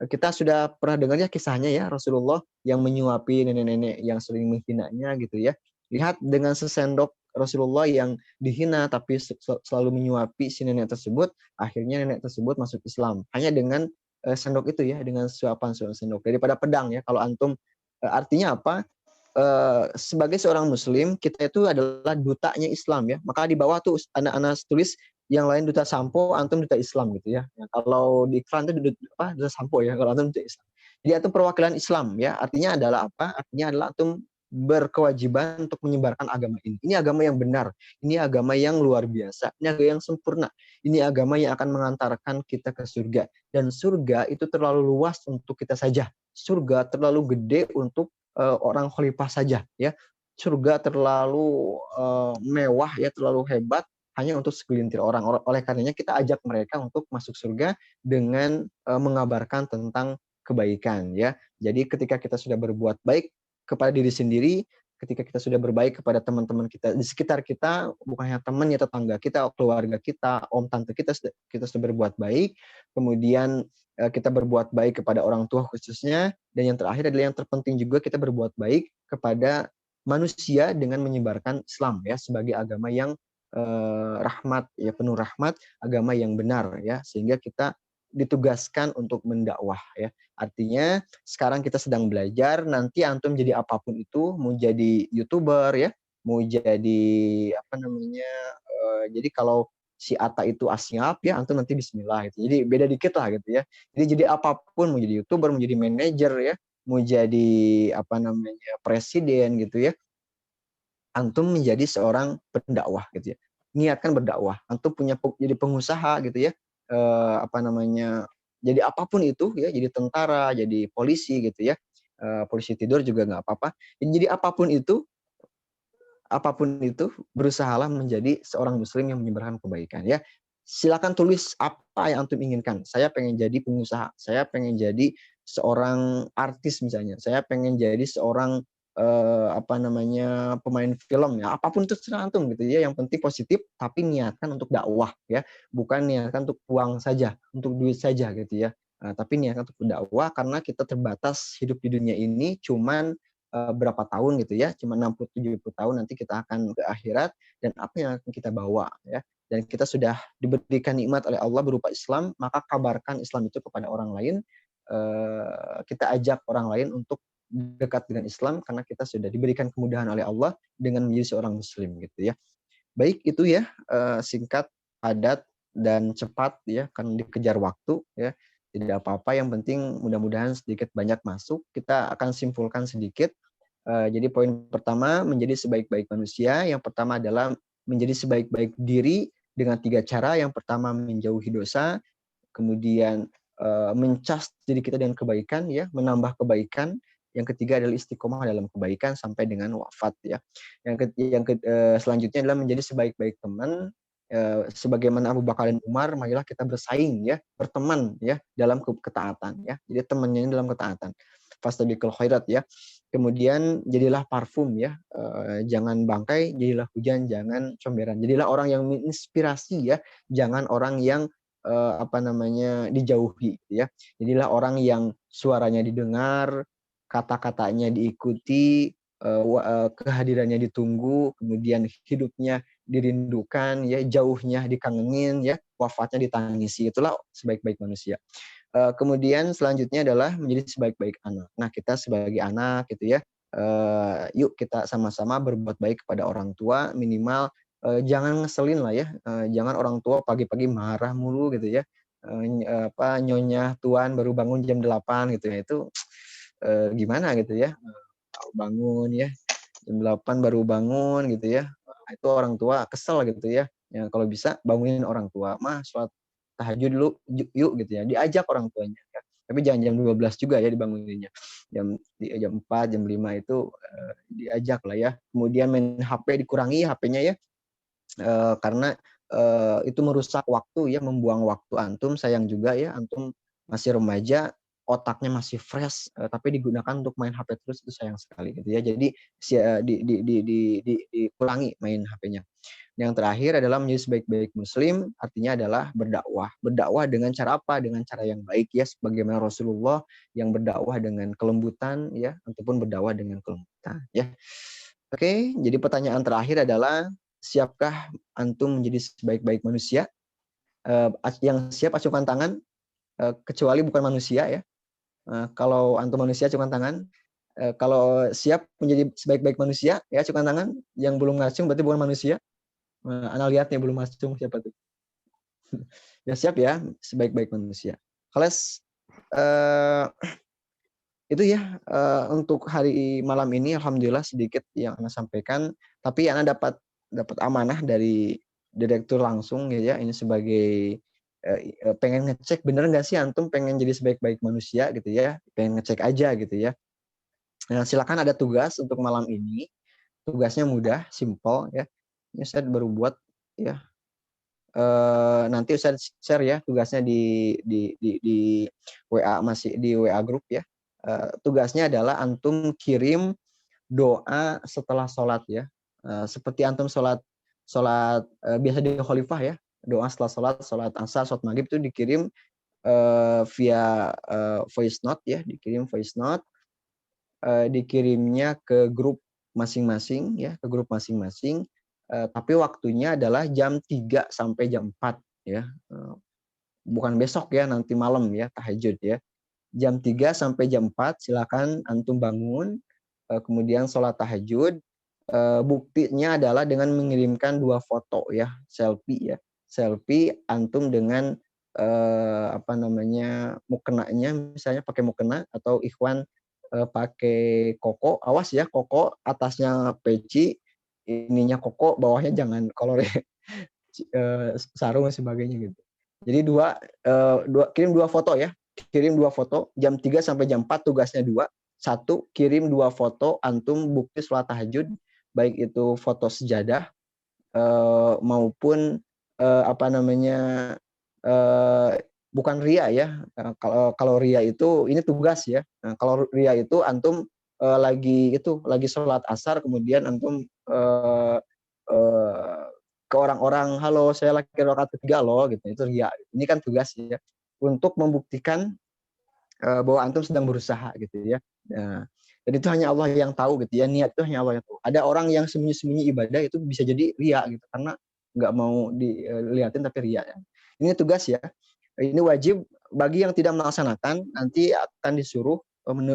kita sudah pernah dengar ya kisahnya ya Rasulullah yang menyuapi nenek-nenek yang sering menghinanya gitu ya. Lihat dengan sesendok Rasulullah yang dihina tapi selalu menyuapi si nenek tersebut, akhirnya nenek tersebut masuk Islam. Hanya dengan sendok itu ya, dengan suapan sendok daripada pedang ya. Kalau antum artinya apa? Sebagai seorang muslim, kita itu adalah dutanya Islam ya. Maka di bawah tuh anak-anak tulis yang lain duta sampo, antum duta Islam gitu ya. Kalau di iklan itu duta sampo ya, kalau antum duta Islam. Jadi itu perwakilan Islam ya. Artinya adalah apa? Artinya adalah antum berkewajiban untuk menyebarkan agama ini. Ini agama yang benar, ini agama yang luar biasa, ini agama yang sempurna, ini agama yang akan mengantarkan kita ke surga. Dan surga itu terlalu luas untuk kita saja. Surga terlalu gede untuk orang khalifah saja ya. Surga terlalu mewah ya, terlalu hebat hanya untuk segelintir orang. Oleh karenanya kita ajak mereka untuk masuk surga dengan mengabarkan tentang kebaikan ya. Jadi ketika kita sudah berbuat baik kepada diri sendiri, ketika kita sudah berbaik kepada teman-teman kita di sekitar kita, bukan hanya teman ya, tetangga kita, keluarga kita, om tante kita sudah berbuat baik, kemudian kita berbuat baik kepada orang tua khususnya, dan yang terakhir adalah yang terpenting juga kita berbuat baik kepada manusia dengan menyebarkan Islam ya sebagai agama yang rahmat ya, penuh rahmat, agama yang benar ya, sehingga kita ditugaskan untuk mendakwah ya. Artinya sekarang kita sedang belajar, nanti antum jadi apapun itu, mau jadi YouTuber ya, mau jadi apa namanya, jadi kalau si Ata itu Asyap ya, antum nanti bismillah gitu. Jadi beda dikit lah gitu ya. Jadi apapun, mau jadi YouTuber, mau jadi manajer ya, mau jadi apa namanya presiden gitu ya, antum menjadi seorang pendakwah gitu ya. Niatkan berdakwah. Antum punya jadi pengusaha gitu ya. Apa namanya? Jadi apapun itu ya, jadi tentara, jadi polisi gitu ya. Polisi tidur juga nggak apa-apa. Jadi apapun itu berusahalah menjadi seorang muslim yang menyebarkan kebaikan ya. Silakan tulis apa yang antum inginkan. Saya pengen jadi pengusaha, saya pengen jadi seorang artis misalnya, saya pengen jadi seorang apa namanya pemain film ya, apapun itu terserah antum gitu ya. Yang penting positif, tapi niatkan untuk dakwah ya, bukan niatkan untuk uang saja, untuk duit saja gitu ya. Tapi niatkan untuk dakwah, karena kita terbatas hidup di dunia ini cuman berapa tahun gitu ya, cuma 60-70 tahun, nanti kita akan ke akhirat, dan apa yang akan kita bawa ya. Dan kita sudah diberikan nikmat oleh Allah berupa Islam, maka kabarkan Islam itu kepada orang lain. Kita ajak orang lain untuk dekat dengan Islam, karena kita sudah diberikan kemudahan oleh Allah dengan menjadi seorang muslim gitu ya. Baik, itu ya singkat, padat, dan cepat ya, kan dikejar waktu ya. Tidak apa-apa, yang penting mudah-mudahan sedikit banyak masuk. Kita akan simpulkan sedikit. Jadi poin pertama, menjadi sebaik-baik manusia. Yang pertama adalah menjadi sebaik-baik diri dengan 3 cara. Yang pertama, menjauhi dosa, kemudian mencas diri kita dengan kebaikan ya, menambah kebaikan. Yang ketiga adalah istiqomah dalam kebaikan sampai dengan wafat ya. Selanjutnya adalah menjadi sebaik-baik teman. Sebagaimana Abu Bakar dan Umar, marilah kita bersaing ya, berteman ya dalam ketaatan ya. Jadi temannya dalam ketaatan. Fastabiqul khairat ya. Kemudian jadilah parfum ya. Jangan bangkai, jadilah hujan, jangan comberan. Jadilah orang yang menginspirasi ya, jangan orang yang apa namanya dijauhi ya. Jadilah orang yang suaranya didengar, kata-katanya diikuti, kehadirannya ditunggu, kemudian hidupnya dirindukan ya, jauhnya dikangenin ya, wafatnya ditangisi. Itulah sebaik-baik manusia. Kemudian selanjutnya adalah menjadi sebaik-baik anak. Nah, kita sebagai anak gitu ya, yuk kita sama-sama berbuat baik kepada orang tua, minimal jangan ngeselin lah ya, jangan orang tua pagi-pagi marah mulu gitu ya, nyonya tuan baru bangun jam 8 gitu ya, itu gimana gitu ya, bangun ya jam 8 baru bangun gitu ya, itu orang tua kesel gitu ya. Ya kalau bisa bangunin orang tua, sholat tahajud dulu yuk gitu ya, diajak orang tuanya ya. Tapi jangan jam 12 juga ya dibanguninnya. Jam 4, jam 5 itu diajak lah ya. Kemudian main HP dikurangi HP-nya ya. Karena itu merusak waktu ya, membuang waktu antum, sayang juga ya, antum masih remaja, otaknya masih fresh, tapi digunakan untuk main HP terus, itu sayang sekali gitu ya. Jadi dikurangi main HP-nya. Yang terakhir adalah menjadi sebaik-baik muslim, artinya adalah berdakwah. Berdakwah dengan cara apa? Dengan cara yang baik ya, sebagaimana Rasulullah yang berdakwah dengan kelembutan ya, ataupun berdakwah dengan kelembutan ya. Oke, jadi pertanyaan terakhir adalah siapkah antum menjadi sebaik-baik manusia? Yang siap acungkan tangan, kecuali bukan manusia ya. Kalau antum manusia acungkan tangan. Kalau siap menjadi sebaik-baik manusia, ya acungkan tangan. Yang belum ngacung berarti bukan manusia. Ana lihat nih belum ngacung siapa tuh. Ya siap ya, sebaik-baik manusia. Kelas itu ya untuk hari malam ini alhamdulillah sedikit yang Ana sampaikan, tapi Ana dapat amanah dari direktur langsung ya, ini sebagai pengen ngecek bener nggak sih antum pengen jadi sebaik-baik manusia gitu ya, pengen ngecek aja gitu ya. Nah, silakan ada tugas untuk malam ini. Tugasnya mudah, simple ya. Ini saya baru buat ya. Nanti saya share ya tugasnya di WA, masih di WA grup ya. Tugasnya adalah antum kirim doa setelah sholat ya. Seperti antum sholat biasa di khalifah ya. Doa setelah sholat asar, sholat maghrib itu dikirim via voice note ya, dikirim voice note, dikirimnya ke grup masing-masing ya, ke grup masing-masing. Tapi waktunya adalah jam 3 sampai jam 4 ya. Bukan besok ya, nanti malam ya, tahajud ya. Jam 3 sampai jam 4 silakan antum bangun, kemudian sholat tahajud. Buktinya adalah dengan mengirimkan 2 foto ya, selfie ya. Selfie antum dengan mukenanya, misalnya pakai mukena atau ikhwan pakai koko, awas ya, koko atasnya peci, ininya koko, bawahnya jangan kolor sarung dan sebagainya gitu. Jadi kirim 2 foto ya. Kirim 2 foto jam 3 sampai jam 4, tugasnya 2. 1, kirim 2 foto antum bukti sholat tahajud, baik itu foto sejadah maupun bukan ria ya. Kalau ria itu ini tugas ya. Nah, kalau ria itu antum lagi sholat asar, kemudian antum ke orang-orang, halo saya lagi rakaat ketiga loh gitu, itu ria. Ini kan tugas ya, untuk membuktikan bahwa antum sedang berusaha gitu ya. Nah, dan itu hanya Allah yang tahu gitu ya, niat itu hanya Allah yang tahu. Ada orang yang sembunyi-sembunyi ibadah itu bisa jadi ria gitu, karena nggak mau dilihatin tapi ria ya. Ini tugas ya. Ini wajib bagi yang tidak melaksanakan, nanti akan disuruh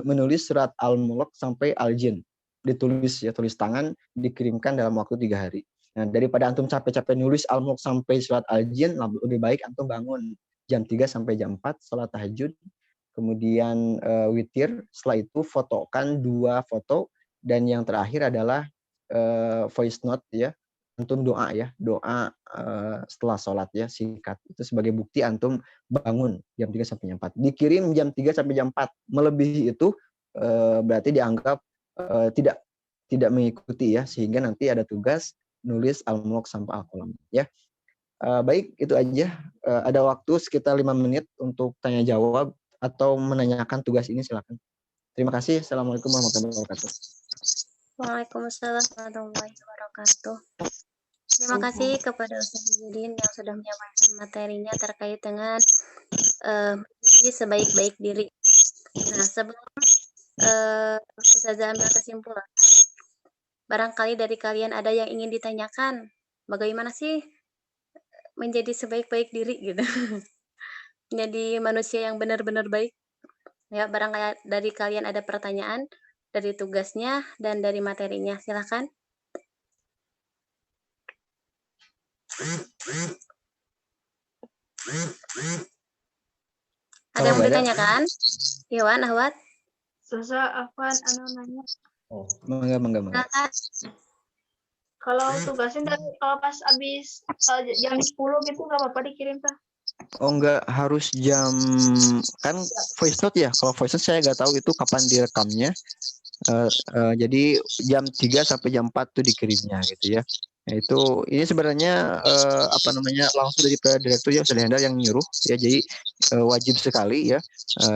menulis surat Al-Mulk sampai Al-Jin. Ditulis ya, tulis tangan, dikirimkan dalam waktu 3 hari. Nah, daripada antum capek-capek nulis Al-Mulk sampai surat Al-Jin, lebih baik antum bangun jam 3 sampai jam 4 salat tahajud, kemudian witir, setelah itu fotokan 2 foto, dan yang terakhir adalah voice note ya, antum doa ya, doa setelah sholat ya, singkat. Itu sebagai bukti antum bangun jam 3 sampai jam 4. Dikirim jam 3 sampai jam 4. Melebihi itu berarti dianggap tidak mengikuti ya, sehingga nanti ada tugas nulis Al-Mulk sampai Al-Qalam ya. Baik, itu aja. Ada waktu sekitar 5 menit untuk tanya jawab atau menanyakan tugas ini, silakan. Terima kasih. Assalamualaikum warahmatullahi wabarakatuh. Waalaikumsalam warahmatullahi wabarakatuh. Terima kasih kepada Ustaz Yudin yang sudah menyampaikan materinya terkait dengan menjadi sebaik-baik diri. Nah, sebelum Ustazah ambil kesimpulan, barangkali dari kalian ada yang ingin ditanyakan, bagaimana sih menjadi sebaik-baik diri gitu. Menjadi manusia yang benar-benar baik. Ya, barangkali dari kalian ada pertanyaan dari tugasnya dan dari materinya. Silakan. Ada yang mau ditanyakan? Iwan, Ahwat? Susah, Afwan, nanya. Oh, mangga. Kalau tugasnya kalau pas habis jam 10 gitu nggak apa-apa dikirim, Pak? Oh enggak harus jam, kan voice note ya. Kalau voice note saya nggak tahu itu kapan direkamnya. Jadi jam 3 sampai jam 4 tuh dikirimnya gitu ya. Nah, itu ini sebenarnya apa namanya langsung dari direktur ya Ustaz Hendar yang nyuruh ya. Jadi wajib sekali ya.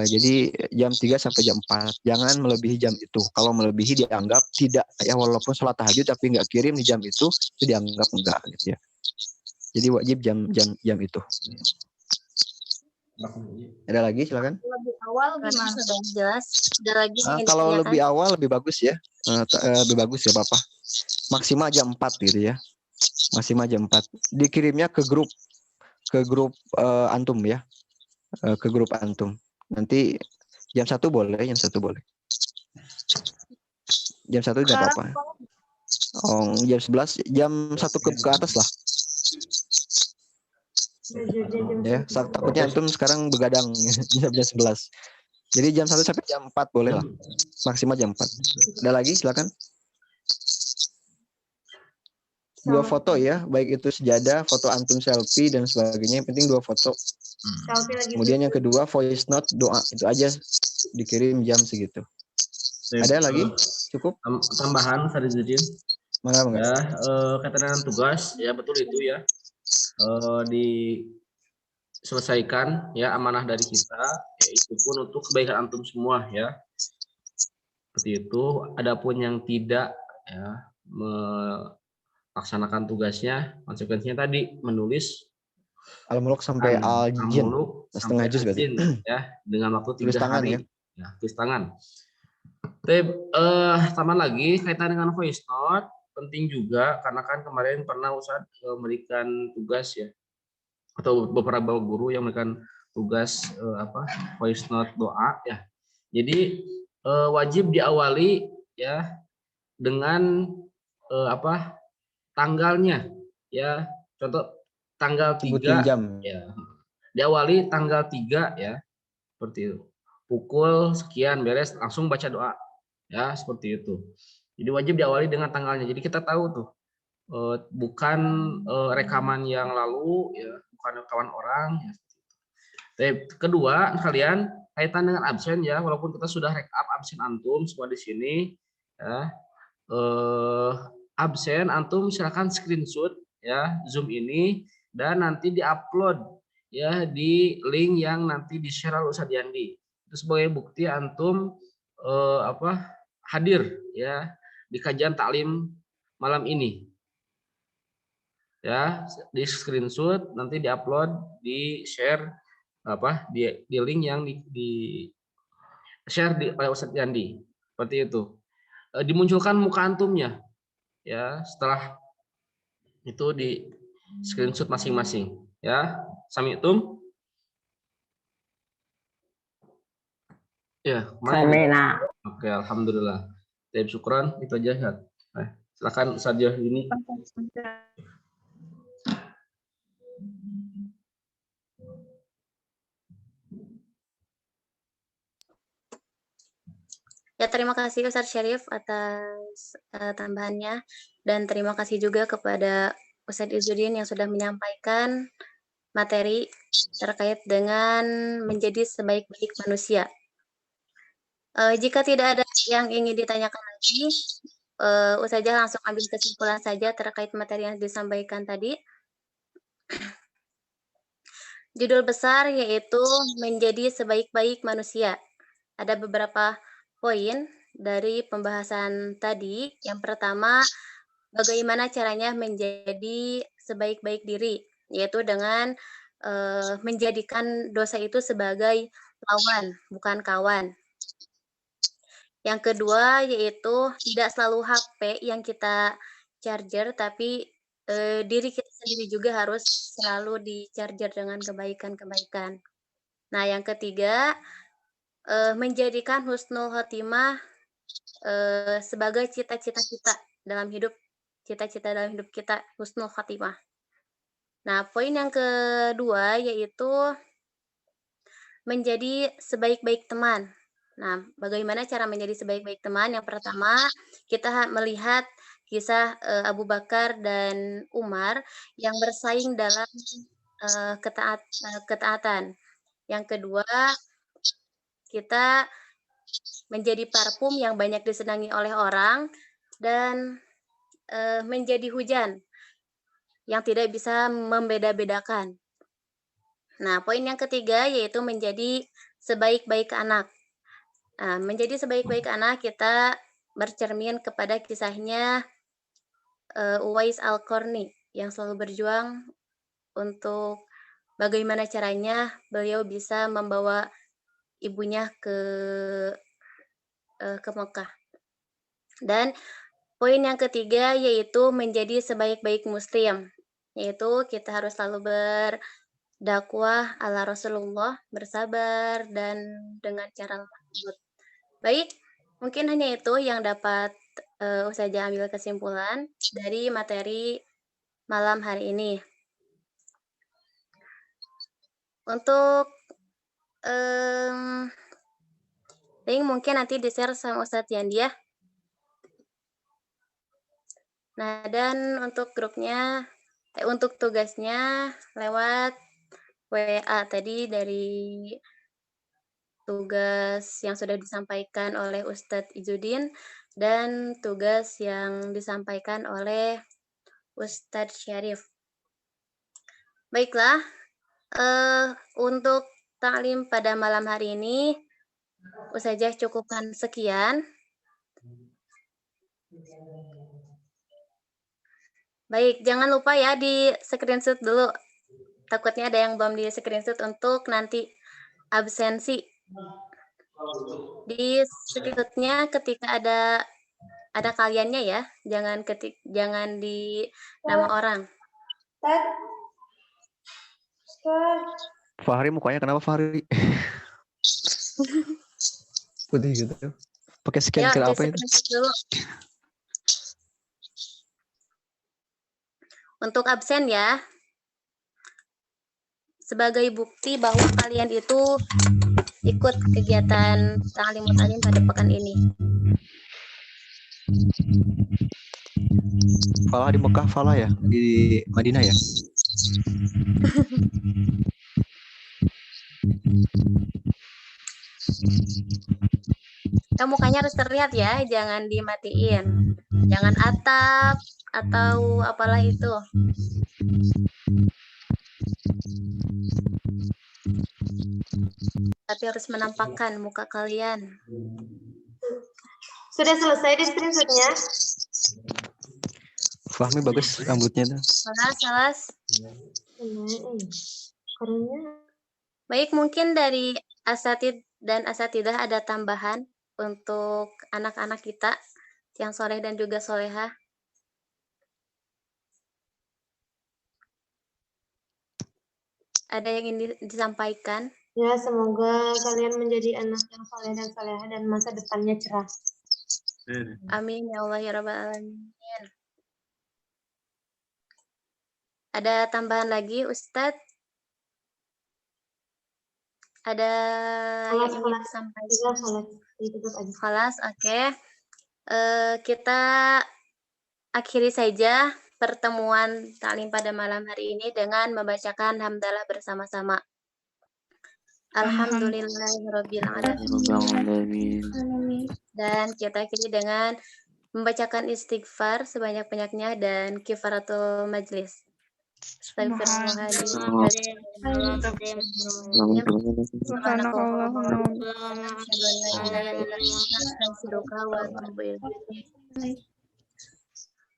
Jadi jam 3 sampai jam 4. Jangan melebihi jam itu. Kalau melebihi dianggap tidak ya, walaupun sholat tahajud tapi nggak kirim di jam itu dianggap enggak gitu ya. Jadi wajib jam itu. Ada lagi silakan. Lebih awal Karena gimana? sudah jelas. Ada lagi yang ingin Kalau ditanyakan? lebih awal lebih bagus ya. Lebih bagus ya Bapak. Maksimal jam 4 gitu ya. Maksimal jam 4. Dikirimnya ke grup antum ya. Ke grup antum. Nanti jam 1 boleh, jam 1 boleh. Jam 1 enggak apa-apa. Oh, jam 11, jam 1 ke atas lah. Ya, takutnya antum sekarang begadang jam 11. Jadi jam 1 sampai jam 4 boleh lah. Maksimal jam 4. Ada lagi silakan. 2 foto ya, baik itu sejadah, foto antum selfie dan sebagainya. Yang penting 2 foto. Selfie lagi. Kemudian yang kedua voice note doa, itu aja dikirim jam segitu. Ada lagi? Cukup? Tambahan Sarizuddin. Mangga. Ya, kaitan dengan tugas ya betul itu ya. Diselesaikan ya amanah dari kita, yaitu pun untuk kebaikan antum semua ya. Seperti itu. Adapun yang tidak ya melaksanakan tugasnya, konsekuensinya tadi menulis Al-Mulk sampai Al-Jin. Setengah juz berarti. Ya, dengan waktu 3 Tulis tangan hari. Ya, tulis tangan. Tambah lagi kaitan dengan voice note penting juga karena kan kemarin pernah Ustaz memberikan tugas ya, atau beberapa guru yang memberikan tugas voice note doa ya. Jadi wajib diawali ya dengan tanggalnya ya. Contoh tanggal 3 jam. ya. Diawali tanggal 3 ya. Seperti itu. Pukul sekian beres langsung baca doa. Ya, seperti itu. Jadi wajib diawali dengan tanggalnya. Jadi kita tahu tuh bukan rekaman yang lalu ya, bukan rekaman orang ya. Kedua, kalian kaitan dengan absen ya, walaupun kita sudah rekap absen antum semua di sini ya. Absen antum silakan screenshot ya Zoom ini dan nanti diupload ya di link yang nanti di-share oleh Ustadz Yandi. Itu sebagai bukti antum hadir ya di kajian taklim malam ini. Ya, di screenshot nanti diupload, di-share di link yang di share oleh Ustadz Yandi. Seperti itu. Dimunculkan muka antumnya ya, setelah itu di screenshot masing-masing ya. Sami'tum? Ya, Samina. Oke, alhamdulillah. Terima syukran, itu aja ya. Silakan saja ini. Ya, terima kasih Ustaz Syarif atas tambahannya, dan terima kasih juga kepada Ustadz Izzuddin yang sudah menyampaikan materi terkait dengan menjadi sebaik-baik manusia. Jika tidak ada yang ingin ditanyakan lagi, Ustazah langsung ambil kesimpulan saja terkait materi yang disampaikan tadi. Judul besar yaitu menjadi sebaik-baik manusia. Ada beberapa poin dari pembahasan tadi. Yang pertama, bagaimana caranya menjadi sebaik-baik diri, yaitu dengan menjadikan dosa itu sebagai lawan, bukan kawan. Yang kedua yaitu tidak selalu HP yang kita charger, tapi diri kita sendiri juga harus selalu di-charger dengan kebaikan-kebaikan. Nah, yang ketiga, menjadikan husnul khotimah sebagai cita-cita kita dalam hidup, cita-cita dalam hidup kita, husnul khotimah. Nah, poin yang kedua yaitu menjadi sebaik-baik teman. Nah, bagaimana cara menjadi sebaik-baik teman? Yang pertama, kita melihat kisah Abu Bakar dan Umar yang bersaing dalam ketaatan. Yang kedua, kita menjadi parfum yang banyak disenangi oleh orang dan menjadi hujan yang tidak bisa membeda-bedakan. Nah, poin yang ketiga yaitu menjadi sebaik-baik anak. Nah, menjadi sebaik-baik anak kita bercermin kepada kisahnya Uwais Al-Qarni yang selalu berjuang untuk bagaimana caranya beliau bisa membawa ibunya ke Mekah. Dan poin yang ketiga yaitu menjadi sebaik-baik muslim, yaitu kita harus selalu berdakwah ala Rasulullah, bersabar dan dengan cara lembut. Baik, mungkin hanya itu yang dapat Ustazah ambil kesimpulan dari materi malam hari ini. Untuk link mungkin nanti di-share sama Ustadz Yandi ya. Nah, dan untuk grupnya, untuk tugasnya lewat WA tadi dari tugas yang sudah disampaikan oleh Ustadz Izzuddin dan tugas yang disampaikan oleh Ustadz Syarif. Baiklah, untuk taklim pada malam hari ini, Ustazah cukupkan sekian. Baik, jangan lupa ya di screenshot dulu. Takutnya ada yang belum di screenshot untuk nanti absensi. Di screenshotnya ketika ada kaliannya ya, jangan di nama orang. Fahri mukanya kenapa Fahri? Putih gitu. Pakai skincare apa itu? Dulu. Untuk absen ya. Sebagai bukti bahwa kalian itu ikut kegiatan Ta'limut Alim pada pekan ini. Falah di Mekah, Falah ya? Di Madinah ya? Mukanya harus terlihat ya, jangan dimatiin. Jangan atap atau apalah itu. Tapi harus menampakkan muka kalian. Sudah selesai di screenshotnya? Fahmi bagus rambutnya tuh. Salas. Baik, mungkin dari asatid dan asatidah ada tambahan untuk anak-anak kita yang soleh dan juga solehah. Ada yang ingin disampaikan? Ya, semoga kalian menjadi anak yang soleh dan soleha dan masa depannya cerah. Amin ya Allah ya Rabbal Alamin. Ada tambahan lagi, Ustadz? Ada yang ingin disampaikan? Khalas, oke. Kita akhiri saja pertemuan taklim pada malam hari ini dengan membacakan hamdalah bersama-sama. Alhamdulillahirabbil alamin. Dan kita akhiri dengan membacakan istighfar sebanyak-banyaknya dan kifaratul majlis.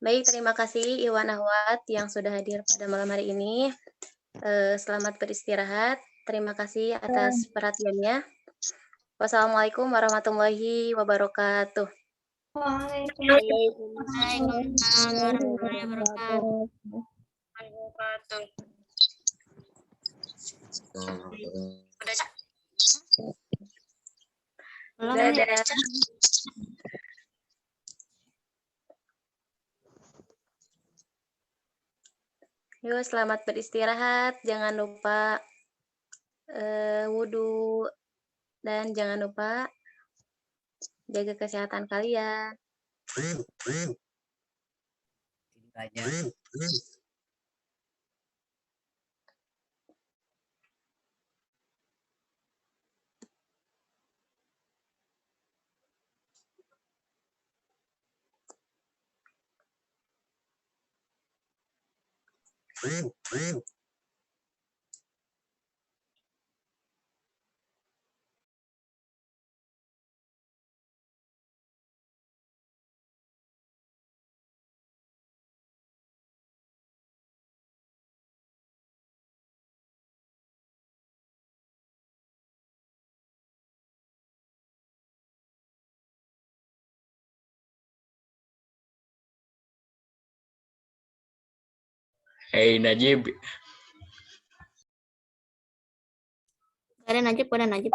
Baik, terima kasih Iwan Ahwat yang sudah hadir pada malam hari ini. Selamat beristirahat. Terima kasih atas perhatiannya. Wassalamualaikum warahmatullahi wabarakatuh. Waalaikumsalam warahmatullahi wabarakatuh. Dadah. Yuk, selamat beristirahat. Jangan lupa wudhu dan jangan lupa jaga kesehatan kalian. Hei Najib. Ada Najib, ada Najib.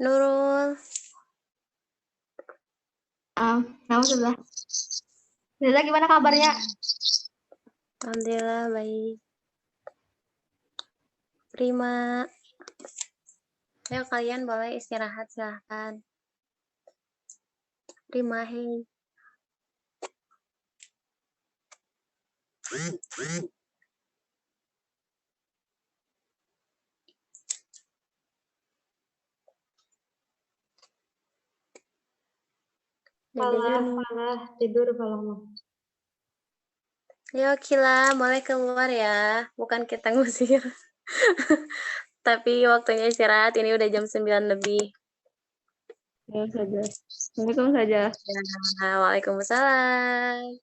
Nurul. Nama sudah. Sudah gimana kabarnya? Alhamdulillah baik. Prima. Ayo kalian boleh istirahat silahkan. Prima, hei. Dede Yuni. Falah, tidur Falah. Ayo Kila, boleh keluar ya. Bukan kita ngusir. Tapi waktunya istirahat, ini udah jam 9 lebih. Ya saja. Assalamualaikum saja. Ya, waalaikumsalam.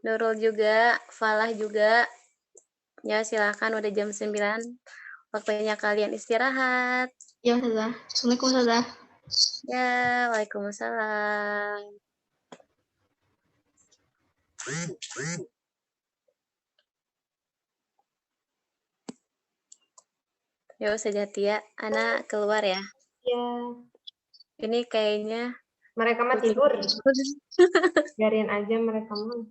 Nurul juga, Falah juga. Ya silahkan, udah jam 9. Waktunya kalian istirahat. Ya sudah. Assalamualaikum saja. Ya, waalaikumsalam. Yo Sejatia, Ana keluar ya. Ya. Ini kayaknya Mereka mah tidur. Biarin aja mereka mah.